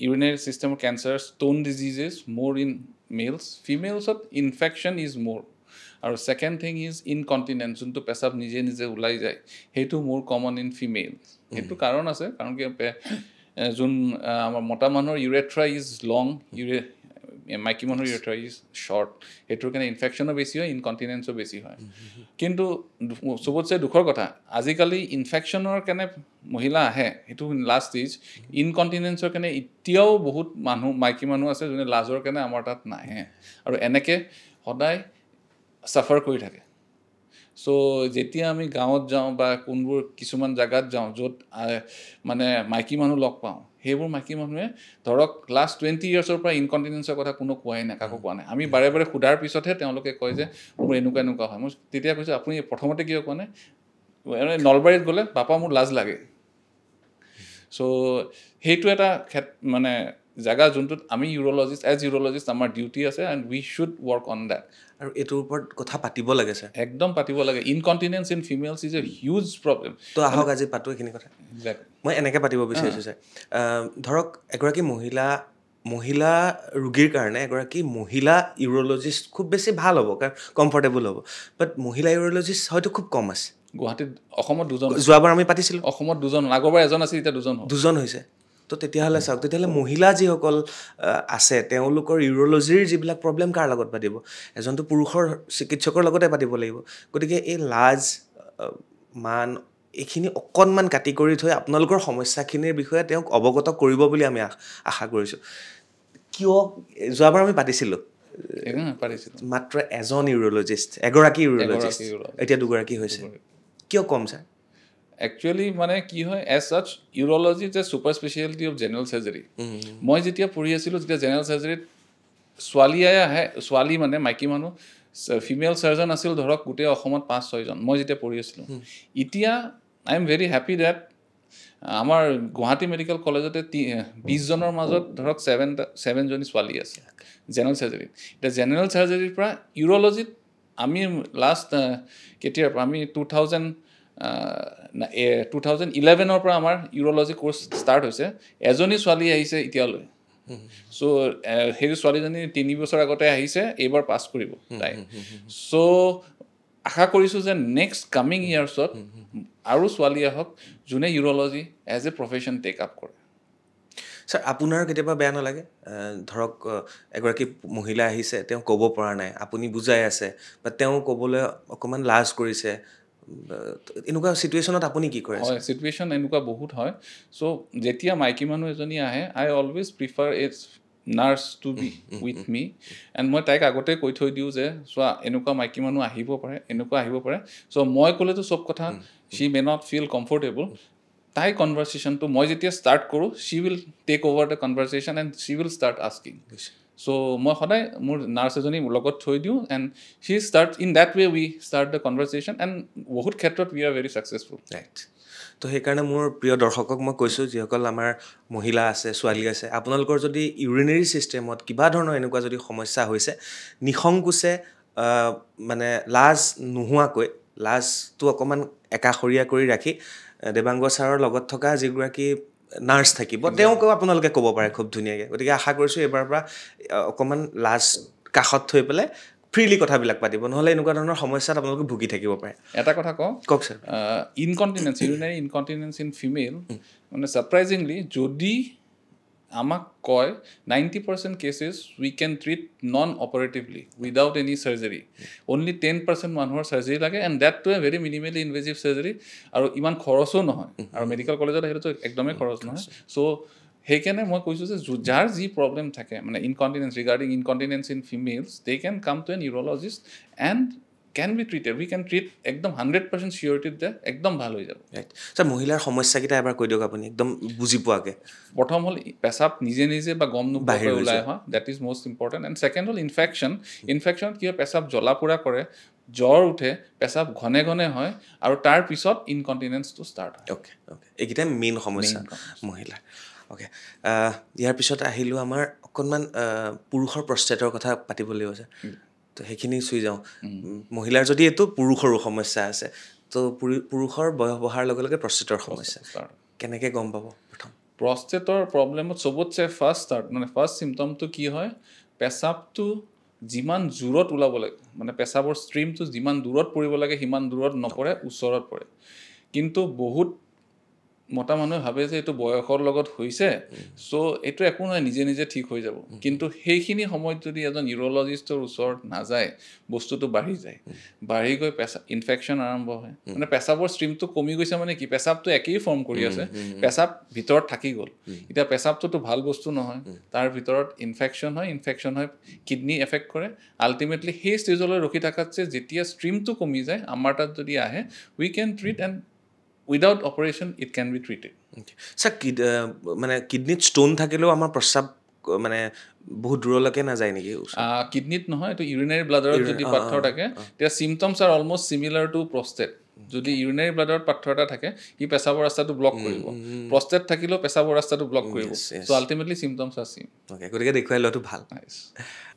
ইউৰিনেৰী ছিষ্টেমৰ cancer stone diseases more in males ফিমেলছত ইনফেকশ্যন ইজ মোৰ আৰু ছেকেণ্ড থিং ইজ ইনকণ্টিনেঞ্চ যোনটো পেচাব নিজে নিজে ওলাই যায় সেইটো মোৰ কমন ইন ফিমেল সেইটো কাৰণ আছে কাৰণ কি যোন আমাৰ মতা মানুহৰ ইউৰেথ্ৰা ইজ লং মাইকী মানুহৰ ইউৰেথ্ৰা ইজ শ্বৰ্ট সেইটোৰ কাৰণে ইনফেকশ্যনো বেছি হয় ইনকণ্টিনেঞ্চো বেছি হয় কিন্তু চবতছে দুখৰ কথা আজিকালি ইনফেকশ্যনৰ কাৰণে মহিলা আহে সেইটো লাষ্ট ষ্টেজ ইনকণ্টিনেঞ্চৰ কাৰণে এতিয়াও বহুত মাইকী মানুহ আছে যোনে লাজৰ কাৰণে আমাৰ তাত নাহে আৰু এনেকৈ সদায় ছাফাৰ কৰি থাকে চ' যেতিয়া আমি গাঁৱত যাওঁ বা কোনবোৰ কিছুমান জেগাত যাওঁ য'ত মানে মাইকী মানুহ লগ পাওঁ সেইবোৰ মাইকী মানুহে ধৰক লাষ্ট 20 yearsৰ পৰা ইনকণ্টিনেঞ্চৰ কথা কোনো কোৱাই নাই কাকো কোৱা নাই আমি বাৰে বাৰে সোধাৰ পিছতহে তেওঁলোকে কয় যে মোৰ এনেকুৱা হয় মই তেতিয়া কৈছোঁ আপুনি প্ৰথমতে কিয় কোৱা নাই নলবাৰীত গ'লে বাপা মোৰ লাজ লাগে চ' সেইটো এটা মানে জেগা যোনটোত আমি ইউৰলজিষ্ট আমাৰ ডিউটি আছে and we should work on that
আৰু এইটোৰ ওপৰত কথা পাতিব লাগে ছাৰ
একদম পাতিব লাগে incontinence in females is a huge problem
তো আহক আজি পাতো এইখিনি কথা মই এনেকৈ পাতিব বিচাৰিছোঁ ছাৰ ধৰক এগৰাকী মহিলা ৰোগীৰ কাৰণে এগৰাকী মহিলা ইউৰলজিষ্ট খুব বেছি ভাল হ'ব কাৰণ কমফৰ্টেবল হ'ব বাট মহিলা ইউৰলজিষ্ট হয়তো খুব কম আছে
গুৱাহাটীত অসমত দুজন
যোৱাবাৰ আমি পাতিছিলোঁ
অসমত দুজন আগৰবাৰ এজন আছিল এতিয়া দুজন
হৈছে তো তেতিয়াহ'লে চাওক তেতিয়াহ'লে মহিলা যিসকল আছে তেওঁলোকৰ ইউৰলজিৰ যিবিলাক প্ৰব্লেম কাৰ লগত পাতিব এজনটো পুৰুষৰ চিকিৎসকৰ লগতে পাতিব লাগিব গতিকে এই লাজ মান এইখিনি অকণমান কাটি কৰি থৈ আপোনালোকৰ সমস্যাখিনিৰ বিষয়ে তেওঁক অৱগত কৰিব বুলি আমি আশা কৰিছোঁ কিয় যোৱাবাৰ আমি পাতিছিলোঁ মাত্ৰ এগৰাকী ইউৰলজিষ্ট এতিয়া দুগৰাকী হৈছে কিয় কম ছাৰ
একচুৱেলি মানে কি হয় as such urology is a super speciality of general surgery মই যেতিয়া পঢ়ি আছিলোঁ তেতিয়া জেনেৰেল চাৰ্জাৰীত ছোৱালী মানে মাইকী মানুহ ফিমেল চাৰ্জন আছিল ধৰক গোটেই অসমত 5-6জন মই যেতিয়া পঢ়ি আছিলোঁ এতিয়া I am very happy that আমাৰ গুৱাহাটী মেডিকেল কলেজতে 20জনৰ মাজত ধৰক 7জনী ছোৱালী আছে জেনেৰেল চাৰ্জাৰীত এতিয়া জেনেৰেল চাৰ্জাৰীৰ পৰা ইউৰলজিত আমি লাষ্ট কেতিয়াৰ পৰা আমি 2011ৰ পৰা আমাৰ ইউৰলজি কোৰ্চ ষ্টাৰ্ট হৈছে এজনী ছোৱালী আহিছে এতিয়ালৈ চ' সেই ছোৱালীজনী 3 বছৰ আগতে আহিছে এইবাৰ পাছ কৰিব তাই চ' আশা কৰিছোঁ যে নেক্সট কামিং ইয়াৰ্ছত আৰু ছোৱালী আহক যোনে urology as a profession take up কৰে
ছাৰ আপোনাৰ কেতিয়াবা বেয়া নালাগে ধৰক এগৰাকী মহিলা আহিছে তেওঁ ক'ব পৰা নাই আপুনি বুজাই আছে বা তেওঁ ক'বলৈ অকণমান লাজ কৰিছে এনেকুৱা চিটুৱেশ্যনত আপুনি কি কৰে
হয় চিটুৱেশ্যন এনেকুৱা বহুত হয় চ' যেতিয়া মাইকী মানুহ এজনী আহে I always prefer a nurse to be with me and মই তাইক আগতে কৈ থৈ দিওঁ যে চোৱা এনেকুৱা মাইকী মানুহ আহিব পাৰে চ' মই ক'লেতো চব কথা she may not feel comfortable তাই কনভাৰ্চেশ্যনটো মই যেতিয়া ষ্টাৰ্ট কৰোঁ she will take over the conversation and she will start asking so' মই সদায় মোৰ নাৰ্ছ এজনী লগত থৈ দিওঁ and she start in that way we start the conversation and বহুত ক্ষেত্ৰত we are very successful
right তো সেইকাৰণে মোৰ প্ৰিয় দৰ্শকক মই কৈছোঁ যিসকল আমাৰ মহিলা আছে ছোৱালী আছে আপোনালোকৰ যদি ইউৰিনেৰী ছিষ্টেমত কিবা ধৰণৰ এনেকুৱা যদি সমস্যা হৈছে নিসংকোচে মানে লাজ নোহোৱাকৈ লাজটো অকণমান একাষৰীয়া কৰি ৰাখি দেৱাংগ ছাৰৰ লগত থকা যিগৰাকী নাৰ্ছ থাকিব তেওঁকো আপোনালোকে ক'ব পাৰে খুব ধুনীয়াকৈ গতিকে আশা কৰিছোঁ এইবাৰৰ পৰা অকণমান লাজ কাষত থৈ পেলাই ফ্ৰীলি কথাবিলাক পাতিব নহ'লে এনেকুৱা ধৰণৰ সমস্যাত আপোনালোকে ভুগি থাকিব পাৰে
এটা কথা
কওক sir
incontinence urinary incontinence in female মানে ছাৰপ্ৰাইজিংলি যদি আমাক কয় 90% cases we can treat non operatively without any surgery only 10% মানুহৰ চাৰ্জাৰী লাগে and that to a very minimally invasive surgery আৰু ইমান খৰচো নহয় আৰু মেডিকেল কলেজত আহিলেতো একদমেই খৰচ নহয় চ' সেইকাৰণে মই কৈছোঁ যে যাৰ যি প্ৰব্লেম থাকে মানে ইনকণ্টিনেঞ্চ regarding ইনকণ্টিনেঞ্চ in ফিমেলছ they can come to a neurologist and can be treated. We can treat একদম 100% surety যে একদম ভাল হৈ যাব
ছাৰ মহিলাৰ সমস্যাকেইটা এবাৰ কৈ দিয়ক আপুনি একদম বুজি পোৱাকৈ
প্ৰথম হ'ল পেচাব নিজে নিজে বা গম নোপোৱাকৈ ওলাই অহা that is most important and second হ'ল ইনফেকশ্যন কি হয় পেচাব জ্বলা পোৰা কৰে জ্বৰ উঠে পেচাব ঘনে ঘনে হয় আৰু তাৰ পিছত ইনকণ্টিনেঞ্চটো ষ্টাৰ্ট হয়
অ'কে এইকেইটাই মেইন সমস্যা মহিলাৰ অ'কে ইয়াৰ পিছত আহিলোঁ আমাৰ অকণমান পুৰুষৰ প্ৰষ্টেটৰ কথা পাতিব লাগিব ছাৰ তো সেইখিনি চুই যাওঁ মহিলাৰ যদি এইটো পুৰুষৰো সমস্যা আছে তো পুৰুষৰ বয়স বহাৰ লগে লগে প্ৰষ্টেটৰ সমস্যা কেনেকৈ গম পাব প্ৰথম
প্ৰষ্টেটৰ প্ৰব্লেমত চবতছে ফাৰ্ষ্ট চিম্পটমটো কি হয় পেচাবটো যিমান জোৰত ওলাব লাগে মানে পেচাবৰ ষ্ট্ৰীমটো যিমান দূৰত পৰিব লাগে সিমান দূৰত নপৰে ওচৰত পৰে কিন্তু বহুত মতা মানুহে ভাবে যে এইটো বয়সৰ লগত হৈছে চ' এইটো একো নহয় নিজে নিজে ঠিক হৈ যাব কিন্তু সেইখিনি সময়ত যদি এজন নিউৰলজিষ্টৰ ওচৰত নাযায় বস্তুটো বাঢ়ি গৈ ইনফেকশ্যন আৰম্ভ হয় মানে পেচাবৰ ষ্ট্ৰীমটো কমি গৈছে মানে কি পেচাবটো একেই ফৰ্ম কৰি আছে পেচাব ভিতৰত থাকি গ'ল এতিয়া পেচাবটোতো ভাল বস্তু নহয় তাৰ ভিতৰত ইনফেকশ্যন হয় কিডনি এফেক্ট কৰে আল্টিমেটলি সেই ষ্টেজলৈ ৰখি থকাতছে যেতিয়া ষ্ট্ৰীমটো কমি যায় আমাৰ তাত যদি আহে we can treat and without operation it can be treated
sir মানে কিডনিত ষ্টোন থাকিলেও আমাৰ প্ৰস্ৰাৱ মানে বহুত দূৰলৈকে নাযায় নেকি
কিডনিত নহয় এটো ইউৰিনাৰী ব্লাডাৰত যদি পাথৰ থাকে তেতিয়া সিম্পটমছ আৰ অলমোস্ট সিমিলাৰ টু প্ৰস্টেট যদি ইউৰিনাৰী ব্লাডাৰত পাথৰ এটা থাকে ই পেচাবৰ ৰাস্তাটো ব্লক কৰিব প্ৰস্টেট থাকিলেও পেচাবৰ ৰাস্তাটো ব্লক কৰিব so ultimately symptoms are same
okay গতিকে দেখুৱাই লোৱাটো ভাল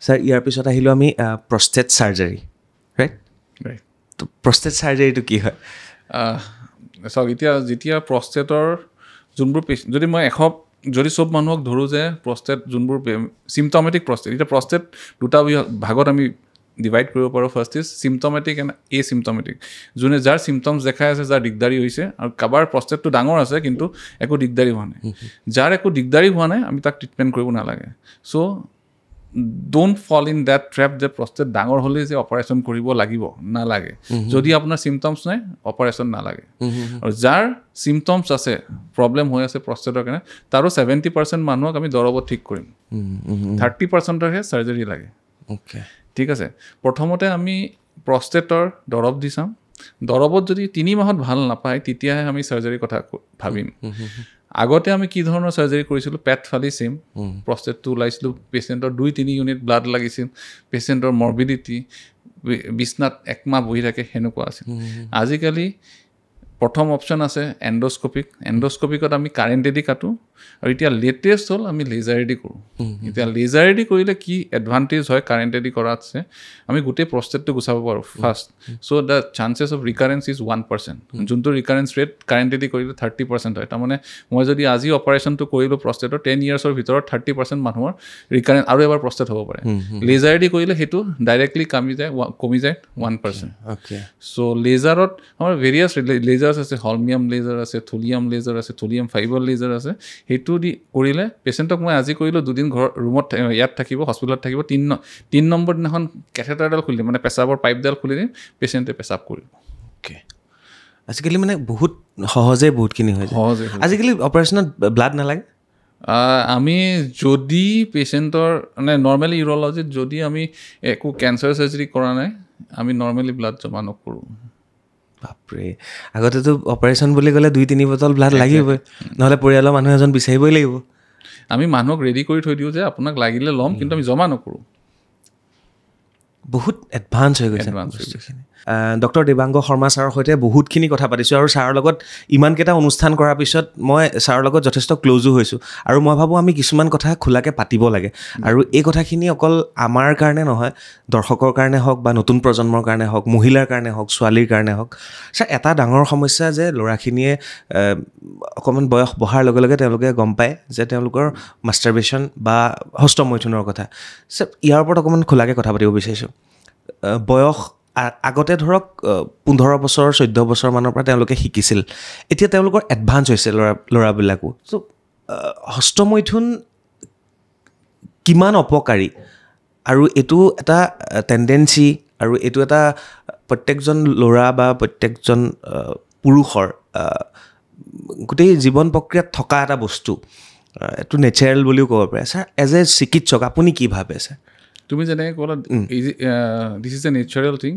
স্যাৰ ইয়াৰ পিছত আহিলো আমি প্ৰস্টেট সাৰ্জাৰী ৰাইট তো প্ৰস্টেট সাৰ্জাৰীটো কি হয়
চাওক এতিয়া যেতিয়া প্ৰষ্টেটৰ যোনবোৰ যদি মই যদি চব মানুহক ধৰোঁ যে প্ৰষ্টেট যোনবোৰ চিম্পটমেটিক প্ৰষ্টেট এতিয়া প্ৰষ্টেট দুটা ভাগত আমি ডিভাইড কৰিব পাৰোঁ ফাৰ্ষ্ট ইজ চিম্পটমেটিক এণ্ড এচিম্পটমেটিক যোনে যাৰ চিম্পটমছ দেখাই আছে যাৰ দিগদাৰী হৈছে আৰু কাৰোবাৰ প্ৰষ্টেটটো ডাঙৰ আছে কিন্তু একো দিগদাৰী হোৱা নাই যাৰ একো দিগদাৰী হোৱা নাই আমি তাক ট্ৰিটমেণ্ট কৰিব নালাগে so' don't fall in that trap যে প্ৰষ্টেট ডাঙৰ হ'লে যে অপাৰেশ্যন কৰিব লাগিব নালাগে যদি আপোনাৰ চিম্পটমছ নাই অপাৰেশ্যন নালাগে আৰু যাৰ চিম্পটমছ আছে প্ৰব্লেম হৈ আছে প্ৰষ্টেটৰ কাৰণে তাৰো 70% মানুহক আমি দৰৱত ঠিক কৰিম 30%হে চাৰ্জাৰী লাগে ঠিক আছে প্ৰথমতে আমি প্ৰষ্টেটৰ দৰৱ দি চাম দৰৱত যদি 3 মাহত ভাল নাপায় তেতিয়াহে আমি চাৰ্জাৰীৰ কথা ভাবিম আগতে আমি কি ধৰণৰ চাৰ্জাৰী কৰিছিলোঁ পেট ফালি চিম প্ৰষ্টেটটো ওলাইছিলোঁ পেচেণ্টৰ 2-3 ইউনিট ব্লাড লাগিছিল পেচেণ্টৰ মৰ্বিডিটি বিছনাত 1 মাহ বহি থাকে সেনেকুৱা আছিল আজিকালি প্ৰথম অপশ্যন আছে এণ্ডোস্কোপিকত আমি কাৰেণ্টেদি কাটো আৰু এতিয়া লেটেষ্ট হ'ল আমি লেজাৰেদি কৰোঁ এতিয়া লেজাৰেদি কৰিলে কি এডভান্টেজ হয় কাৰেণ্টেদি কৰাতছে আমি গোটেই প্ৰষ্টেটটো গুচাব পাৰোঁ first so' the chances of recurrence is 1% যোনটো ৰিকাৰেঞ্চ ৰেট কাৰেণ্টেদি কৰিলে 30% হয় তাৰমানে মই যদি আজি অপাৰেশ্যনটো কৰিলোঁ প্ৰষ্টেটৰ 10 ইয়াৰ্ছৰ ভিতৰত 30% মানুহৰ ৰিকাৰেঞ্চ আৰু এবাৰ প্ৰষ্টেট হ'ব পাৰে লেজাৰেদি কৰিলে সেইটো ডাইৰেক্টলি কমি যায় 1% চ' লেজাৰত আমাৰ ভেৰিয়াছ লেজাৰ আছে হলমিয়াম লেজাৰ আছে থুলিয়াম লেজাৰ আছে থুলিয়াম ফাইবাৰ লেজাৰ আছে সেইটো দি কৰিলে পেচেণ্টক মই আজি কৰিলোঁ 2 দিন ঘৰ ৰুমত ইয়াত থাকিব হস্পিটেলত থাকিব 3 নম্বৰ দিনাখন কেথেটাৰডাল খুলি দিম মানে পেচাবৰ পাইপডাল খুলি দিম পেচেণ্টে পেচাব কৰিব
অ'কে আজিকালি মানে বহুত সহজে বহুতখিনি হৈ যায় আজিকালি অপাৰেশ্যনত ব্লাড নালাগে
আমি যদি পেচেণ্টৰ মানে নৰ্মেলি ইউৰলজিত যদি আমি একো কেঞ্চাৰ চাৰ্জাৰী কৰা নাই আমি নৰ্মেলি ব্লাড জমা নকৰোঁ
বাপৰে আগতেতো অপাৰেশ্যন বুলি ক'লে 2-3 বটল ব্লাড লাগিবই নহ'লে পৰিয়ালৰ মানুহ এজন বিচাৰিবই লাগিব
আমি মানুহক ৰেডি কৰি থৈ দিওঁ যে আপোনাক লাগিলে ল'ম কিন্তু আমি জমা নকৰোঁ
বহুত এডভান্স হৈ গৈছে ডক্টৰ দেবাংগ শৰ্মা ছাৰৰ সৈতে বহুতখিনি কথা পাতিছোঁ আৰু ছাৰৰ লগত ইমানকেইটা অনুষ্ঠান কৰাৰ পিছত মই ছাৰৰ লগত যথেষ্ট ক্ল'জো হৈছোঁ আৰু মই ভাবোঁ আমি কিছুমান কথা খোলাকৈ পাতিব লাগে আৰু এই কথাখিনি অকল আমাৰ কাৰণে নহয় দৰ্শকৰ কাৰণে হওক বা নতুন প্ৰজন্মৰ কাৰণে হওক মহিলাৰ কাৰণে হওক ছোৱালীৰ কাৰণে হওক ছাৰ এটা ডাঙৰ সমস্যা যে ল'ৰাখিনিয়ে অকণমান বয়স বহাৰ লগে লগে তেওঁলোকে গম পায় যে তেওঁলোকৰ মাষ্টাৰবেশ্যন বা হস্তমৈথুনৰ কথা ছাৰ ইয়াৰ ওপৰত অকণমান খোলাকৈ কথা পাতিব বিচাৰিছোঁ বয়স আগতে ধৰক 15 বছৰ 14 বছৰ মানৰ পৰা তেওঁলোকে শিকিছিল এতিয়া তেওঁলোকৰ এডভান্স হৈছে ল'ৰাবিলাকো চ' হস্তমৈথুন কিমান অপকাৰী আৰু এইটো এটা টেণ্ডেঞ্চি আৰু এইটো এটা প্ৰত্যেকজন ল'ৰা বা প্ৰত্যেকজন পুৰুষৰ গোটেই জীৱন প্ৰক্ৰিয়াত থকা এটা বস্তু এইটো নেচাৰেল বুলিও ক'ব পাৰে ছাৰ এজ এ চিকিৎসক আপুনি কি ভাবে ছাৰ
তুমি যেনেকৈ ক'লা দিছ is A natural thing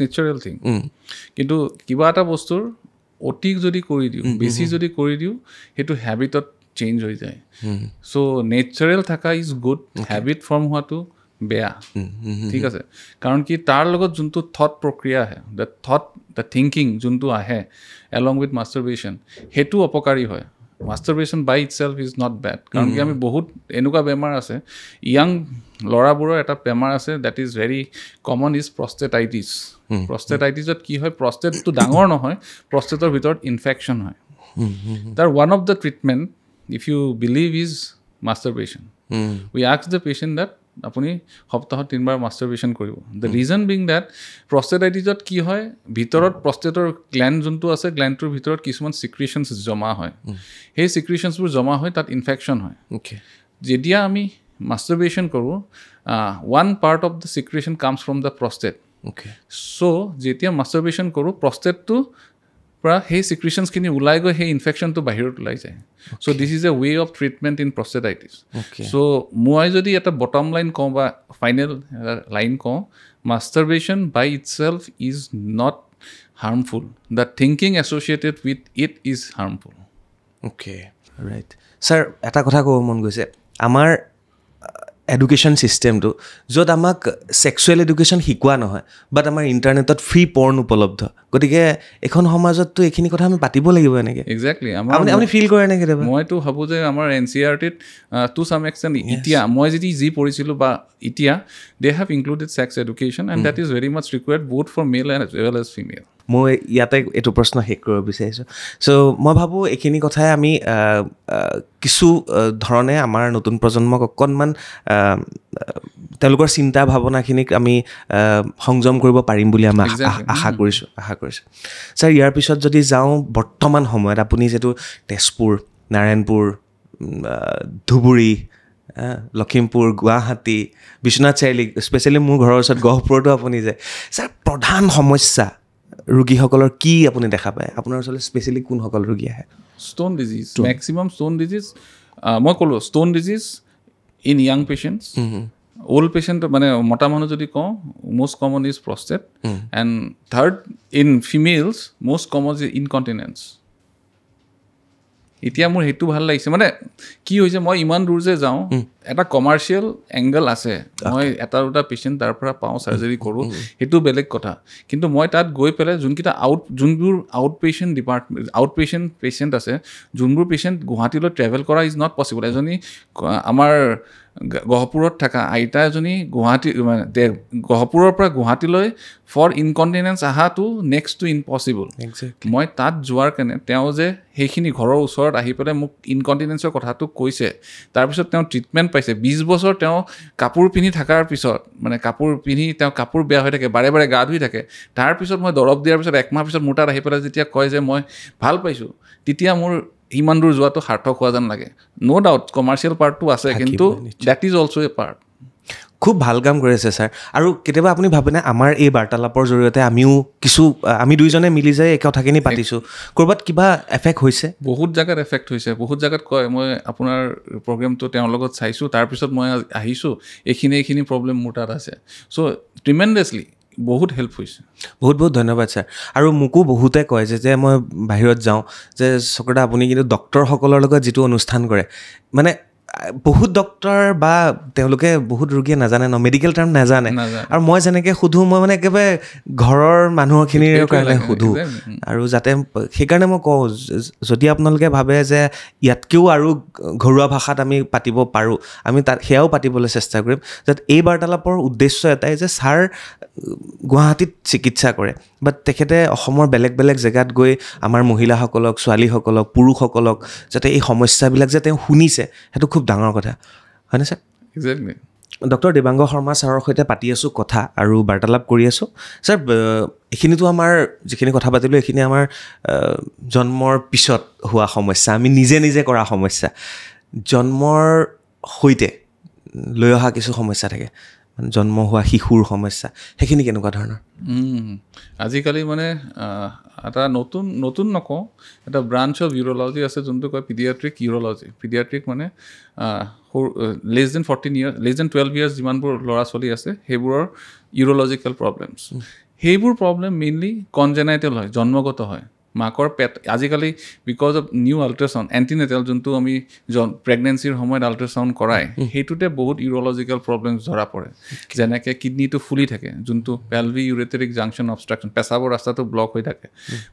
natural thing কিন্তু কিবা এটা বস্তুৰ অতি যদি কৰি দিওঁ বেছি যদি কৰি দিওঁ সেইটো হেবিটত চেঞ্জ হৈ যায় চ' নেচাৰেল থকা ইজ গুড হেবিট ফৰ্ম হোৱাটো বেয়া ঠিক আছে কাৰণ কি তাৰ লগত যোনটো থট প্ৰক্ৰিয়া আহে দ্য থিংকিং যোনটো আহে এলং উইথ মাষ্টাৰবেশ্যন সেইটো অপকাৰী হয় মাষ্টাৰবেশ্যন by itself is not bed কাৰণ কি আমি বহুত এনেকুৱা বেমাৰ আছে ইয়াং ল'ৰাবোৰৰ এটা বেমাৰ আছে that is very common is prostatitis প্ৰষ্টেটাইটিছত কি হয় প্ৰষ্টেটটো ডাঙৰ নহয় প্ৰষ্টেটৰ ভিতৰত ইনফেকশ্যন হয় তাৰ one of the treatment if you believe is masturbation we ask the patient that আপুনি সপ্তাহত 3 বাৰ মাষ্টাৰবেশ্যন কৰিব দ্য ৰিজন বিং দেট প্ৰষ্টেটাইটিছত কি হয় ভিতৰত প্ৰষ্টেটৰ গ্লেণ্ড যোনটো আছে গ্লেণ্ডটোৰ ভিতৰত কিছুমান চিক্ৰিশ্যনছ জমা হয় সেই চিক্ৰিশ্যনছবোৰ জমা হয় তাত ইনফেকশ্যন হয় যেতিয়া আমি মাষ্টাৰবেশ্যন কৰোঁ one part of the secretion comes from the prostate so' যেতিয়া মাষ্টাৰবেশ্যন কৰোঁ প্ৰষ্টেটটো পৰা সেই চিক্ৰিশ্যনছখিনি ওলাই গৈ সেই ইনফেকশ্যনটো বাহিৰত ওলাই যায় so' this is a way of treatment in prostatitis so' মই যদি এটা বটম লাইন কওঁ বা ফাইনেল লাইন কওঁ masturbation by itself is not harmful the thinking associated with it is harmful
okay right sir এটা কথা ক'ব মন গৈছে আমাৰ এডুকেশ্যন ছিষ্টেমটো য'ত আমাক ছেক্সুৱেল এডুকেশ্যন শিকোৱা নহয় বাট আমাৰ ইণ্টাৰনেটত ফ্ৰী পৰ্ণ উপলব্ধ গতিকে এখন সমাজততো এইখিনি কথা আমি পাতিব লাগিব এনেকৈ
এক্সেক্টলি
আপুনি ফিল কৰে নে কেতিয়াবা
মইতো ভাবোঁ যে আমাৰ NCERTত টু চাম এক্সটেণ্ট এতিয়া মই যি পঢ়িছিলোঁ বা এতিয়া they have included sex education and that is very much required both for male and as well as female
মই ইয়াতে এইটো প্ৰশ্ন শেষ কৰিব বিচাৰিছোঁ চ' মই ভাবোঁ এইখিনি কথাই আমি কিছু ধৰণে আমাৰ নতুন প্ৰজন্মক অকণমান তেওঁলোকৰ চিন্তা ভাৱনাখিনিক আমি সংযম কৰিব পাৰিম বুলি আমি আশা কৰিছোঁ ছাৰ ইয়াৰ পিছত যদি যাওঁ বৰ্তমান সময়ত আপুনি যিটো তেজপুৰ নাৰায়ণপুৰ ধুবুৰী লখিমপুৰ গুৱাহাটী বিশ্বনাথ চাৰিআলি স্পেচিয়েলি মোৰ ঘৰৰ ওচৰত গহপুৰতো আপুনি যায় ছাৰ প্ৰধান সমস্যা ৰোগীসকলৰ কি আপুনি দেখা পায় আপোনাৰ ওচৰলৈ স্পেচিয়েলি কোনসকল ৰোগী আহে
stone disease maximum stone disease মই ক'লোঁ stone disease in young patients old patient মানে মতা মানুহ যদি কওঁ most common is prostate and third in females most common is incontinence এতিয়া মোৰ সেইটো ভাল লাগিছে মানে কি হৈছে মই ইমান দূৰ যে যাওঁ এটা কমাৰ্চিয়েল এংগল আছে মই এটা দুটা পেচেণ্ট তাৰ পৰা পাওঁ চাৰ্জাৰী কৰোঁ সেইটো বেলেগ কথা কিন্তু মই তাত গৈ পেলাই যোনকেইটা যোনবোৰ আউট পেচেণ্ট আছে যোনবোৰ পেচেণ্ট গুৱাহাটীলৈ ট্ৰেভেল কৰা ইজ নট পচিবল এজনী আমাৰ গহপুৰত থকা আইতা এজনী গহপুৰৰ পৰা গুৱাহাটীলৈ ফৰ ইনকণ্টিনেঞ্চ অহাটো নেক্সট টু ইম্পচিবল মই তাত যোৱাৰ কাৰণে তেওঁ যে সেইখিনি ঘৰৰ ওচৰত আহি পেলাই মোক ইনকণ্টিনেঞ্চৰ কথাটো কৈছে তাৰপিছত তেওঁ ট্ৰিটমেণ্ট পাইছে 20 বছৰ তেওঁ কাপোৰ পিন্ধি থকাৰ পিছত মানে তেওঁ কাপোৰ বেয়া হৈ থাকে বাৰে বাৰে গা ধুই থাকে তাৰপিছত মই দৰৱ দিয়াৰ পিছত 1 মাহ পিছত মোৰ তাত আহি পেলাই যেতিয়া কয় যে মই ভাল পাইছোঁ তেতিয়া মোৰ ইমান দূৰ যোৱাটো সাৰ্থক হোৱা যেন লাগে ন' ডাউট কমাৰ্চিয়েল পাৰ্টটো আছে কিন্তু that is also' A part
খুব ভাল কাম কৰিছে ছাৰ আৰু কেতিয়াবা আপুনি ভাবেনে আমাৰ এই বাৰ্তালাপৰ জৰিয়তে আমি দুইজনে মিলি যায় এই কথাখিনি পাতিছোঁ ক'ৰবাত কিবা এফেক্ট হৈছে
বহুত জেগাত এফেক্ট হৈছে বহুত জেগাত কয় মই আপোনাৰ প্ৰগ্ৰেমটো তেওঁৰ লগত চাইছোঁ তাৰপিছত মই আহিছোঁ এইখিনি প্ৰব্লেম মোৰ তাত আছে চ' ট্ৰিমেণ্ডাছলি বহুত হেল্প হৈছে
বহুত ধন্যবাদ ছাৰ আৰু মোকো বহুতে কয় যে মই বাহিৰত যাওঁ যে চকৰদা আপুনি কিন্তু ডক্তৰসকলৰ লগত যিটো অনুষ্ঠান কৰে মানে বহুত ডক্তৰ বা তেওঁলোকে বহুত ৰোগীয়ে নাজানে মেডিকেল টাৰ্ম নাজানে আৰু মই যেনেকৈ সোধোঁ মই মানে একেবাৰে ঘৰৰ মানুহখিনিৰ কাৰণে সোধোঁ আৰু যাতে সেইকাৰণে মই কওঁ যদি আপোনালোকে ভাবে যে ইয়াতকৈও আৰু ঘৰুৱা ভাষাত আমি পাতিব পাৰোঁ আমি সেয়াও পাতিবলৈ চেষ্টা কৰিম যাতে এই বাৰ্তালাপৰ উদ্দেশ্য এটাই যে ছাৰ গুৱাহাটীত চিকিৎসা কৰে বাট তেখেতে অসমৰ বেলেগ জেগাত গৈ আমাৰ মহিলাসকলক ছোৱালীসকলক পুৰুষসকলক যাতে এই সমস্যাবিলাক যে তেওঁ শুনিছে সেইটো খুব ডাঙৰ কথা হয়নে sir
exactly
doctor Debanga Sharma ছাৰৰ সৈতে পাতি আছোঁ কথা আৰু বাৰ্তালাপ কৰি আছোঁ ছাৰ এইখিনিতো আমাৰ যিখিনি কথা পাতিলোঁ এইখিনি আমাৰ জন্মৰ পিছত হোৱা সমস্যা আমি নিজে নিজে কৰা সমস্যা জন্মৰ সৈতে লৈ অহা কিছু সমস্যা থাকে মানে জন্ম হোৱা শিশুৰ সমস্যা সেইখিনি কেনেকুৱা ধৰণৰ
আজিকালি মানে এটা নতুন নকওঁ এটা ব্ৰাঞ্চ অফ ইউৰলজি আছে যোনটো কয় পিডিয়াট্ৰিক ইউৰলজি পিডিয়াট্ৰিক মানে less than 14 years less than 12 years যিমানবোৰ ল'ৰা ছোৱালী আছে সেইবোৰৰ ইউৰলজিকেল প্ৰব্লেমছ সেইবোৰ প্ৰব্লেম মেইনলি কনজেনাইটেল হয় জন্মগত হয় মাকৰ পেট আজিকালি because of new ultrasound antenatal যোনটো আমি প্ৰেগনেঞ্চিৰ সময়ত আল্ট্ৰাচাউণ্ড কৰাই সেইটোতে বহুত ইউৰলজিকেল প্ৰব্লেমছ ধৰা পৰে যেনেকৈ কিডনীটো ফুলি থাকে যোনটো পেলভি ইউৰেটেৰিক জাংচন অবষ্ট্ৰাকশ্যন পেচাবৰ ৰাস্তাটো ব্লক হৈ থাকে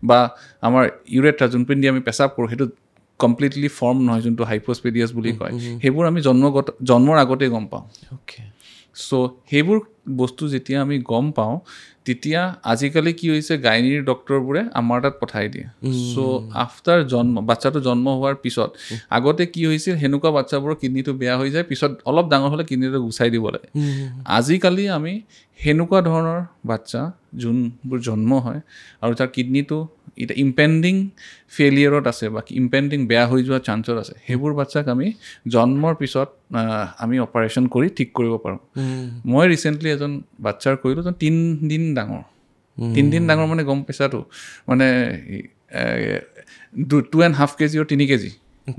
বা আমাৰ ইউৰেট্ৰা যোনপিনেদি আমি পেচাব কৰোঁ সেইটো কমপ্লিটলি ফৰ্ম নহয় যোনটো হাইপ'স্পেডিয়াছ বুলি কয় সেইবোৰ আমি জন্মৰ আগতেই গম পাওঁ
অ'কে
চ' সেইবোৰ বস্তু যেতিয়া আমি গম পাওঁ তেতিয়া আজিকালি কি হৈছে গাইনীৰ ডক্টৰবোৰে আমাৰ তাত পঠাই দিয়ে চ' আফটাৰ বাচ্চাটো জন্ম হোৱাৰ পিছত আগতে কি হৈছিল সেনেকুৱা বাচ্চাবোৰৰ কিডনীটো বেয়া হৈ যায় পিছত অলপ ডাঙৰ হ'লে কিডনীটো গুচাই দিব লাগে আজিকালি আমি সেনেকুৱা ধৰণৰ বাচ্চা যোনবোৰ জন্ম হয় আৰু তাৰ কিডনীটো এতিয়া ইম্পেণ্ডিং ফেইলিয়াৰত আছে বা ইম্পেণ্ডিং বেয়া হৈ যোৱা চান্সত আছে সেইবোৰ বাচ্চাক আমি জন্মৰ পিছত আমি অপাৰেশ্যন কৰি ঠিক কৰিব পাৰোঁ মই ৰিচেণ্টলি এজন বাচ্চাৰ কৰিলোঁ 3 দিন ডাঙৰ মানে গম পাইছাতো মানে 2.5 কেজি আৰু 3 কেজি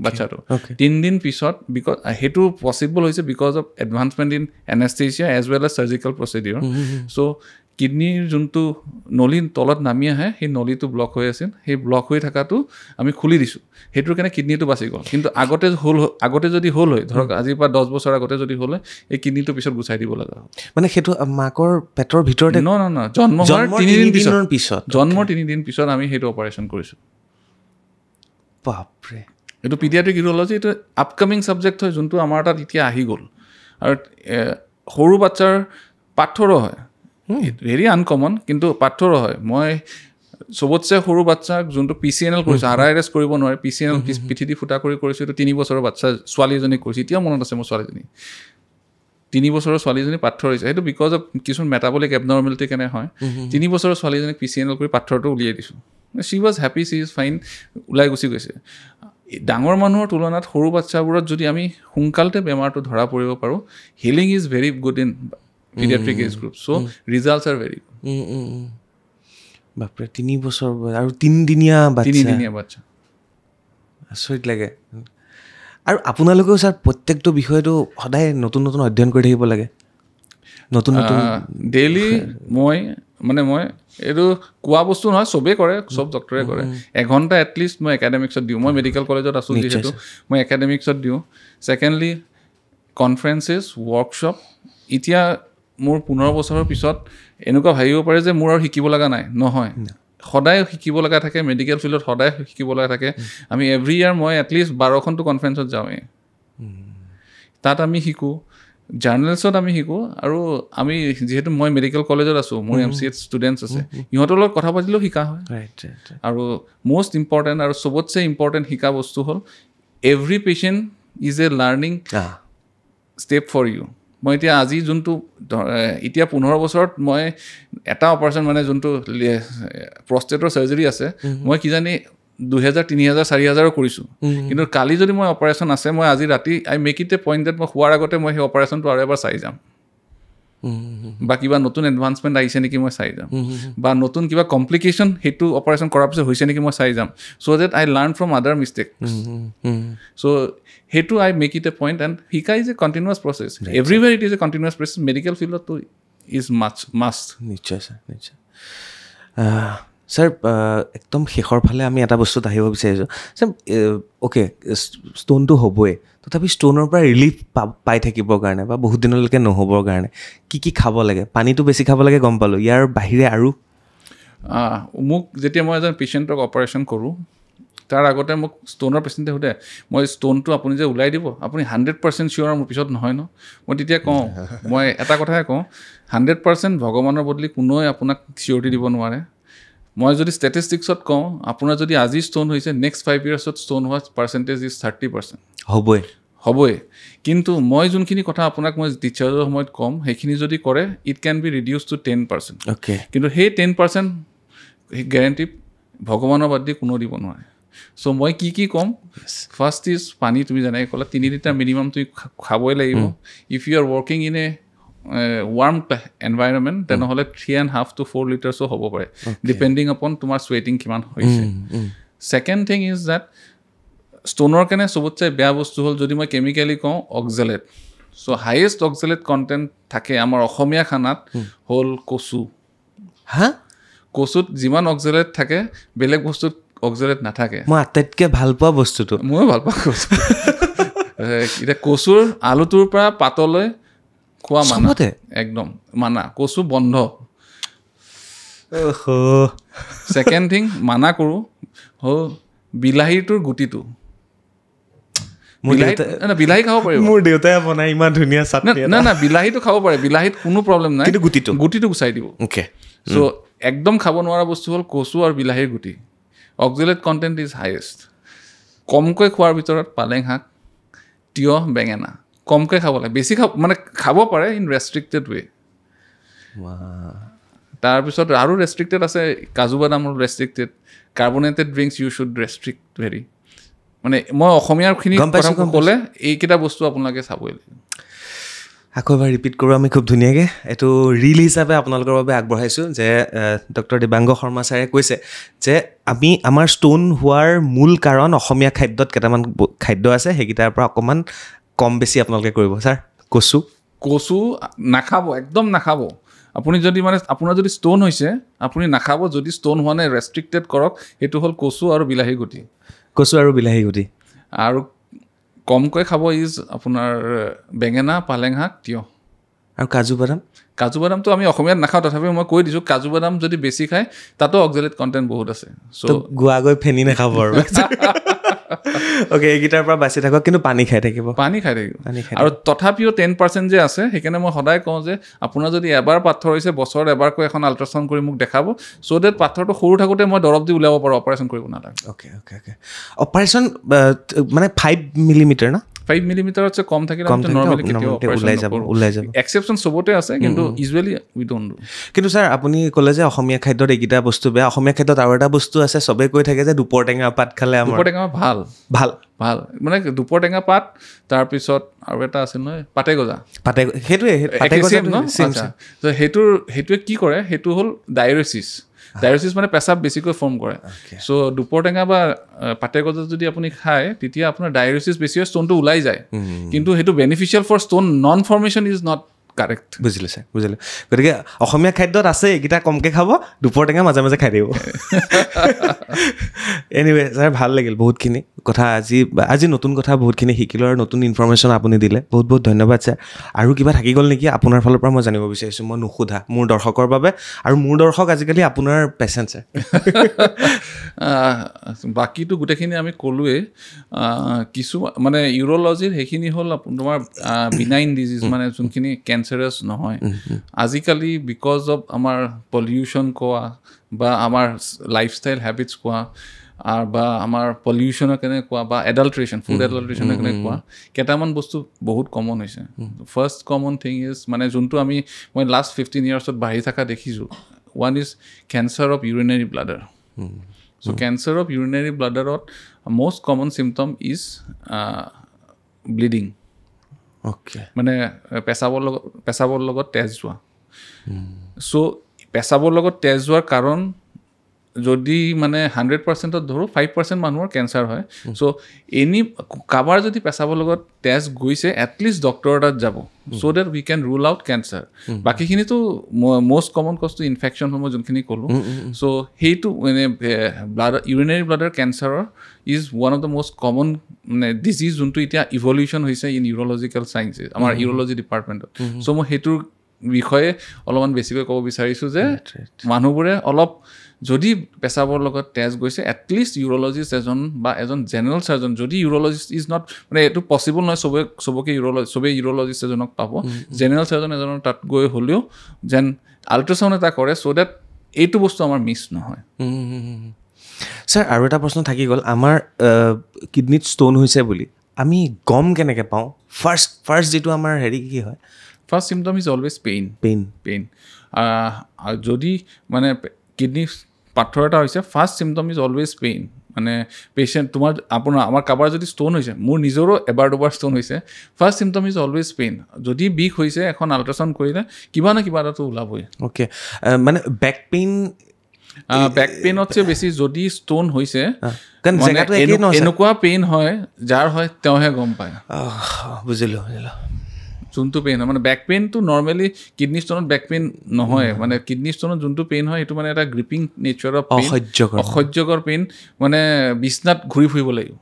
বাচ্চাটো 3 দিন পিছত বিকজ সেইটো পচিবল হৈছে because of advancement in anaesthesia as well as surgical procedure so' কিডনীৰ যোনটো নলী তলত নামি আহে সেই নলীটো ব্লক হৈ আছিল সেই ব্লক হৈ থকাটো আমি খুলি দিছোঁ সেইটোৰ কাৰণে কিডনীটো বাচি গ'ল কিন্তু আগতে যদি হ'ল হয় ধৰক আজিৰ পৰা 10 বছৰ আগতে যদি হ'ল হয় এই কিডনীটো পিছত গুচাই দিব লগা হ'ল মানে সেইটো মাকৰ পেটৰ ভিতৰতে ন জন্ম হোৱাৰ 3 দিন পিছত জন্মৰ 3 দিন পিছত আমি সেইটো অপাৰেশ্যন কৰিছোঁ বাপৰে এইটো পিডিয়াট্ৰিক ইউৰলজি এইটো আপকামিং ছাবজেক্ট হয় যোনটো আমাৰ তাত এতিয়া আহি গ'ল আৰু সৰু বাচ্চাৰ পাথৰো হয় ভেৰি আনকমন কিন্তু পাথৰো হয় মই চবতছে সৰু বাচ্চাক যোনটো PCNL কৰিছোঁ RIRS কৰিব নোৱাৰে PCNL পিঠি দি ফুটা কৰি কৰিছোঁ এইটো 3 বছৰৰ বাচ্চা ছোৱালী এজনী কৰিছোঁ এতিয়াও মনত আছে মোৰ ছোৱালীজনী 3 বছৰৰ ছোৱালীজনী পাথৰ হৈছে সেইটো বিকজ অফ কিছুমান মেটাবলিক এবনৰ্মেলিটি কেনে হয় 3 বছৰৰ ছোৱালীজনীক PCNL কৰি পাথৰটো উলিয়াই দিছোঁ she was happy she is fine ওলাই গুচি গৈছে ডাঙৰ মানুহৰ তুলনাত সৰু বাচ্চাবোৰত যদি আমি সোনকালতে বেমাৰটো ধৰা পৰিব পাৰোঁ healing is very good in pediatric age group so results are very good বাপৰে 3 বছৰ আৰু 3 দিনীয়া বাচ্চা আচৰিত লাগে আৰু আপোনালোকেও ছাৰ প্ৰত্যেকটো বিষয়টো সদায় নতুন অধ্যয়ন কৰি থাকিব লাগে নতুন ডেইলি মই এইটো কোৱা বস্তু নহয় চবেই কৰে চব ডক্টৰে কৰে এঘণ্টা এটলিষ্ট মই একাডেমিক্সত দিওঁ মই মেডিকেল কলেজত আছোঁ যিহেতু মই একাডেমিক্সত দিওঁ ছেকেণ্ডলি কনফাৰেঞ্চেছ ৱৰ্কশ্বপ এতিয়া মোৰ 15 বছৰৰ পিছত এনেকুৱা ভাবিব পাৰে যে মোৰ আৰু শিকিব লগা নাই নহয় সদায় শিকিব লগা থাকে মেডিকেল ফিল্ডত সদায় শিকিব লগা থাকে আমি এভৰি ইয়াৰ মই এটলিষ্ট 12খনটো কনফাৰেঞ্চত যাওঁৱেই তাত আমি শিকোঁ জাৰ্নেলছত আমি শিকোঁ আৰু আমি যিহেতু মই মেডিকেল কলেজত আছোঁ মোৰ MCH ষ্টুডেণ্টছ আছে সিহঁতৰ লগত কথা পাতিলেও শিকা হয় আৰু মষ্ট ইম্পৰ্টেণ্ট আৰু চবতছে ইম্পৰ্টেণ্ট শিকা বস্তু হ'ল every patient is a learning step for you মই এতিয়া আজি যোনটো এতিয়া 15 বছৰত মই এটা অপাৰেশ্যন মানে যোনটো প্ৰষ্টেটৰ চাৰ্জাৰী আছে মই কিজানি 2000 3000 4000 কৰিছোঁ কিন্তু কালি যদি মই অপাৰেশ্যন আছে মই আজি ৰাতি I make it a point that মই শোৱাৰ আগতে মই সেই অপাৰেশ্যনটো আৰু এবাৰ চাই যাম বা কিবা নতুন এডভান্সমেণ্ট আহিছে নেকি মই চাই যাম বা নতুন কিবা কমপ্লিকেশ্যন সেইটো অপাৰেশ্যন কৰাৰ পিছত হৈছে নেকি মই চাই যাম so' that I learn from other mistake so' সেইটো I make it a point and শিকা is a continuous process everywhere it is a continuous process medical ফিল্ডতো ইজ মাষ্ট নিশ্চয় ছাৰ একদম শেষৰ ফালে আমি এটা বস্তুত আহিব বিচাৰিছোঁ ছাৰ অ'কে ষ্ট'নটো হ'বই তথাপি ষ্ট'নৰ পৰা ৰিলিফ পাই থাকিবৰ কাৰণে বা বহুত দিনলৈকে নহ'বৰ কাৰণে কি খাব লাগে পানীটো বেছি খাব লাগে গম পালোঁ ইয়াৰ বাহিৰে আৰু মোক যেতিয়া মই এজন পেচেণ্টক অপাৰেশ্যন কৰোঁ তাৰ আগতে মোক ষ্ট'নৰ পেচেণ্টে সোধে মই ষ্ট'নটো আপুনি যে ওলাই দিব আপুনি 100% চিয়'ৰ মোৰ পিছত নহয় ন মই তেতিয়া কওঁ মই এটা কথাই কওঁ 100% ভগৱানৰ বদলি কোনোৱে আপোনাক চিয়'ৰিটি দিব নোৱাৰে মই যদি ষ্টেটিষ্টিক্সত কওঁ আপোনাৰ যদি আজি ষ্ট'ন হৈছে নেক্সট 5 ইয়াৰ্ছত ষ্ট'ন হোৱা পাৰ্চেণ্টেজ ইজ 30% হ'বই কিন্তু মই যোনখিনি কথা আপোনাক মই টিচাৰৰ সময়ত ক'ম সেইখিনি যদি কৰে it can be reduce to 10%.
Okay
কিন্তু সেই 10% গেৰেণ্টি ভগৱানৰ বাদ দি কোনো দিব নোৱাৰে. চ' মই কি ক'ম ফাৰ্ষ্ট ইজ পানী তুমি যেনেকৈ ক'লা 3 লিটাৰ মিনিমাম তুমি খাবই লাগিব. If you are working in a warm environment তেনেহ'লে 3.5 to 4 লিটাৰ্ছো হ'ব পাৰে ডিপেণ্ডিং আপন তোমাৰ চুৱেটিং কিমান হৈছে. ছেকেণ্ড থিং ইজ দেট ষ্ট'নৰ কাৰণে চবতছে বেয়া বস্তু হ'ল যদি মই কেমিকেলি কওঁ অক্সেলেট. চ' হায়েষ্ট অক্সেলেট কণ্টেণ্ট থাকে আমাৰ অসমীয়া খানাত হ'ল কচু. কচুত যিমান অক্সেলেট থাকে বেলেগ বস্তুত অক্সেলেট নাথাকে.
মই আটাইতকৈ ভাল পোৱা বস্তুটো
ময়ো ভাল পাওঁ কচু. এতিয়া কচুৰ আলুটোৰ পৰা পাতলৈ খোৱা মানা একদম মানা কচু বন্ধ. ছেকেণ্ড থিং মানা কৰোঁ হ'ল বিলাহীটোৰ গুটিটো. বিলাহী খাব পাৰিব
মোৰ দেউতাই বনাই ইমান ধুনীয়া চাটনি.
না বিলাহীটো খাব পাৰে বিলাহীত কোনো প্ৰব্লেম নাই কিন্তু গুটিটো গুচাই দিব. চ' একদম খাব নোৱাৰা বস্তু হ'ল কচু আৰু বিলাহীৰ গুটি. Oxalate content is highest. কমকৈ খোৱাৰ ভিতৰত পালেং শাক তিয়ঁহ বেঙেনা কমকৈ খাব লাগে. বেছি মানে খাব পাৰে ইন ৰেষ্ট্ৰিক্টেড ৱে. তাৰপিছত আৰু ৰেষ্ট্ৰিক্টেড আছে কাজু বাদামৰ restricted. Carbonated drinks you should restrict very. মানে মই অসমীয়াৰখিনি কথা ক'লে এইকেইটা বস্তু আপোনালোকে চাবই লাগিব.
আকৌ এবাৰ ৰিপিট কৰোঁ আমি খুব ধুনীয়াকৈ. এইটো ৰিল হিচাপে আপোনালোকৰ বাবে আগবঢ়াইছোঁ যে ডক্টৰ দেবাংগ শৰ্মা ছাৰে কৈছে যে আমাৰ ষ্ট'ন হোৱাৰ মূল কাৰণ অসমীয়া খাদ্যত কেইটামান খাদ্য আছে সেইকেইটাৰ পৰা অকণমান কম বেছি আপোনালোকে কৰিব. ছাৰ কচু
নাখাব একদম নাখাব. আপুনি যদি মানে আপোনাৰ যদি ষ্ট'ন হৈছে আপুনি নাখাব. যদি ষ্ট'ন হোৱা নাই ৰেষ্ট্ৰিক্টেড কৰক. সেইটো হ'ল কচু আৰু বিলাহী গুটি. আৰু কমকৈ খাব ইজ আপোনাৰ বেঙেনা পালেং শাক তিয়ঁহ
আৰু কাজু বাদামটো আমি অসমীয়াত
নাখাওঁ তথাপিও মই কৈ দিছোঁ কাজু বাদাম যদি বেছি খায় তাতো অক্সেলেট কণ্টেণ্ট বহুত আছে.
চ' গোৱাগৈ ফেনি নাখাব আৰু অ'কে এইকেইটাৰ পৰা বাচি থাকক কিন্তু পানী খাই থাকিব আৰু তথাপিও 10% যে আছে সেইকাৰণে মই সদায় কওঁ যে আপোনাৰ যদি এবাৰ পাথৰ হৈছে বছৰত এবাৰকৈ এখন আল্ট্ৰাচাউণ্ড কৰি মোক দেখাব. চ' ডেট পাথৰটো সৰু থাকোঁতে মই দৰৱ দি উলিয়াব পাৰোঁ. অপাৰেশ্যন কৰিব নালাগে. অপাৰেশ্যন মানে 5 মিলিমিটাৰ না
5 মিলিমিটাৰতছে কম থাকিলে
ওলাই যাব.
এক্সেপশ্যন চবতে আছে কিন্তু ইউজুৱেলি উই ডোণ্ট ডু.
কিন্তু ছাৰ আপুনি ক'লে যে অসমীয়া খাদ্যত এইকেইটা বস্তু বেয়া. অসমীয়া খাদ্যত আৰু এটা বস্তু আছে চবেই কৈ থাকে যে দুপৰ টেঙা পাত খালে
দুপৰ টেঙা ভাল মানে দুপৰ টেঙা পাত তাৰপিছত আৰু এটা আছিল নহয় পাতে গজা সেইটোৱে কি কৰে সেইটো হ'ল ডায়েৰিচিছ মানে পেচাব বেছিকৈ ফৰ্ম কৰে. চ' দুপৰ টেঙা বা পাতে গজা যদি আপুনি খায় তেতিয়া আপোনাৰ ডায়েৰিচিছ বেছি হয় ষ্ট'নটো ওলাই যায়. কিন্তু সেইটো beneficial for stone non formation is not correct.
বুজিলোঁ ছাৰ বুজিলোঁ. গতিকে অসমীয়া খাদ্যত আছে এইকেইটা কমকৈ খাব. দুপৰ টেঙা মাজে মাজে খাই দিব. এনিৱে ছাৰ ভাল লাগিল বহুতখিনি কথা. আজি নতুন কথা বহুতখিনি শিকিলোঁ আৰু নতুন ইনফৰ্মেশ্যন আপুনি দিলে. বহুত বহুত ধন্যবাদ ছাৰ. আৰু কিবা থাকি গ'ল নেকি আপোনাৰ ফালৰ পৰা মই জানিব বিচাৰিছোঁ মই নুসুধা মোৰ দৰ্শকৰ বাবে. আৰু মোৰ দৰ্শক আজিকালি আপোনাৰ পেচেণ্ট ছাৰ.
বাকীটো গোটেইখিনি আমি ক'লোৱেই. কিছু মানে ইউৰলজিৰ সেইখিনি হ'ল তোমাৰ বিনাইন ডিজিজ মানে যোনখিনি কেঞ্চাৰাছ নহয়. আজিকালি বিকজ অফ আমাৰ পলিউশ্যন কোৱা বা আমাৰ লাইফষ্টাইল হেবিটছ কোৱা বা আমাৰ পলিউশ্যনৰ কাৰণে কোৱা বা এডাল্ট্ৰেশ্যন ফুড এডাল্ট্ৰেশ্যনৰ কাৰণে কোৱা কেইটামান বস্তু বহুত কমন হৈছে. ফাৰ্ষ্ট কমন থিং ইজ মানে যোনটো মই লাষ্ট 15 ইয়াৰ্ছত বাঢ়ি থকা দেখিছোঁ. One is cancer of urinary bladder. So' cancer of urinary ব্লাডাৰত most common symptom is bleeding. মানে পেচাবৰ লগত তেজ যোৱা. চ' পেচাবৰ লগত তেজ যোৱাৰ কাৰণ যদি মানে 100%ত ধৰোঁ 5% মানুহৰ কেঞ্চাৰ হয়. চ' কাৰোবাৰ যদি পেচাবৰ লগত তেজ গৈছে এটলিষ্ট ডক্টৰৰ তাত যাব. So' that we can rule out cancer. বাকীখিনিতো মষ্ট কমন কজটো ইনফেকশ্যনসমূহ যোনখিনি ক'লোঁ. চ' সেইটো মানে ইউৰিনেৰী ব্লাডাৰ কেঞ্চাৰৰ is one of the most common মানে ডিজিজ যোনটো এতিয়া ইভলিউশ্যন হৈছে ইন ইউৰলজিকেল চায়েন্সেছ আমাৰ ইউৰলজি ডিপাৰ্টমেণ্টত. চ' মই সেইটোৰ বিষয়ে অলপমান বেছিকৈ ক'ব বিচাৰিছোঁ যে মানুহবোৰে অলপ যদি পেচাবৰ লগত তেজ গৈছে এটলিষ্ট ইউৰলজিষ্ট এজন বা এজন জেনেৰেল চাৰ্জন যদি ইউৰলজিষ্ট ইজ নট মানে এইটো পচিবল নহয় চবকে চবেই ইউৰলজিষ্ট এজনক পাব. জেনেৰেল চাৰ্জন এজনৰ তাত গৈ হ'লেও যেন আল্ট্ৰাচাউণ্ড এটা কৰে চ' ডেট এইটো বস্তু আমাৰ মিছ নহয়.
ছাৰ আৰু এটা প্ৰশ্ন থাকি গ'ল আমাৰ কিডনীত ষ্ট'ন হৈছে বুলি আমি গম কেনেকৈ পাওঁ ফাৰ্ষ্ট যিটো আমাৰ হেৰি কি হয়
first symptom is always pain যদি মানে কিডনি পাথৰ এটা হৈছে first symptom is always pain মানে পেচেণ্ট আমাৰ কাৰোবাৰ যদি ষ্ট'ন হৈছে মোৰ নিজৰো এবাৰ দুবাৰ ষ্ট'ন হৈছে first symptom is always pain যদি বিষ হৈছে এখন আল্ট্ৰাচাউণ্ড কৰিলে কিবা না কিবা এটাতো ওলাবই
অ'কে মানে বেক
পেইনতছে বেছি যদি ষ্ট'ন হৈছে
জেগাটো
এনেকুৱা পেইন হয় যাৰ হয় তেওঁহে গম পায়
বুজিলোঁ
যোনটো পেইন হয় মানে বেক পেইনটো নৰ্মেলি কিডনি ষ্ট'নত বেক পেইন নহয় মানে কিডনি ষ্ট'নত যোনটো পেইন হয় সেইটো মানে এটা গ্ৰিপিং নেচাৰৰ পেইন অসহ্যকৰ পেইন মানে বিছনাত ঘূৰি ফুৰিব লাগিব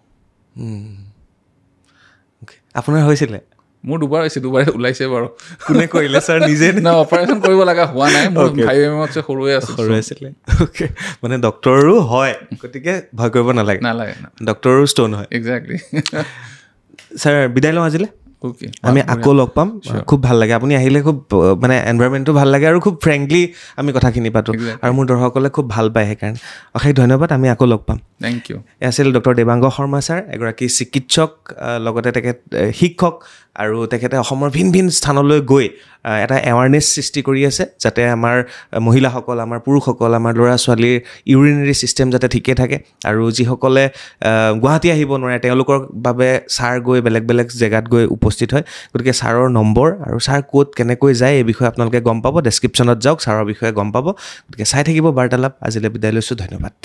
আপোনাৰ হৈছিলে
মোৰ দুবাৰ হৈছে দুবাৰে ওলাইছে বাৰু
কোনে কৰিলে ছাৰ নিজে
না অপাৰেশ্যন কৰিব লগা হোৱা নাই মোৰ 5 mm সৰুৱে
আছিলে অ'কে মানে ডক্টৰো হয় গতিকে ভয় কৰিব নালাগে ডক্টৰো ষ্ট'ন হয়
এক্সেক্টলি
ছাৰ বিদায় লওঁ আজিলৈ আমি আকৌ লগ পাম খুব ভাল লাগে আপুনি আহিলে খুব মানে এনভাইৰনমেণ্টটো ভাল লাগে আৰু খুব ফ্ৰেংকলি আমি কথাখিনি পাতোঁ আৰু মোৰ দৰ্শকসকলে খুব ভাল পায় সেইকাৰণে অশেষ ধন্যবাদ আমি আকৌ লগ পাম
থেংক ইউ
আছিল ডক্টৰ দেৱাংগ শৰ্মা ছাৰ এগৰাকী চিকিৎসক লগতে তেখেত শিক্ষক আৰু তেখেতে অসমৰ ভিন ভিন স্থানলৈ গৈ এটা এৱাৰনেছ সৃষ্টি কৰি আছে যাতে আমাৰ মহিলাসকল আমাৰ পুৰুষসকল আমাৰ ল'ৰা ছোৱালীৰ ইউৰিনেৰী ছিষ্টেম যাতে ঠিকে থাকে আৰু যিসকলে গুৱাহাটী আহিব নোৱাৰে তেওঁলোকৰ বাবে ছাৰ গৈ বেলেগ বেলেগ জেগাত গৈ উপস্থিত হয় গতিকে ছাৰৰ নম্বৰ আৰু ছাৰ ক'ত কেনেকৈ যায় এই বিষয়ে আপোনালোকে গম পাব ডেছক্ৰিপশ্যনত যাওক ছাৰৰ বিষয়ে গম পাব গতিকে চাই থাকিব বাৰ্তালাপ আজিলৈ বিদায় লৈছোঁ ধন্যবাদ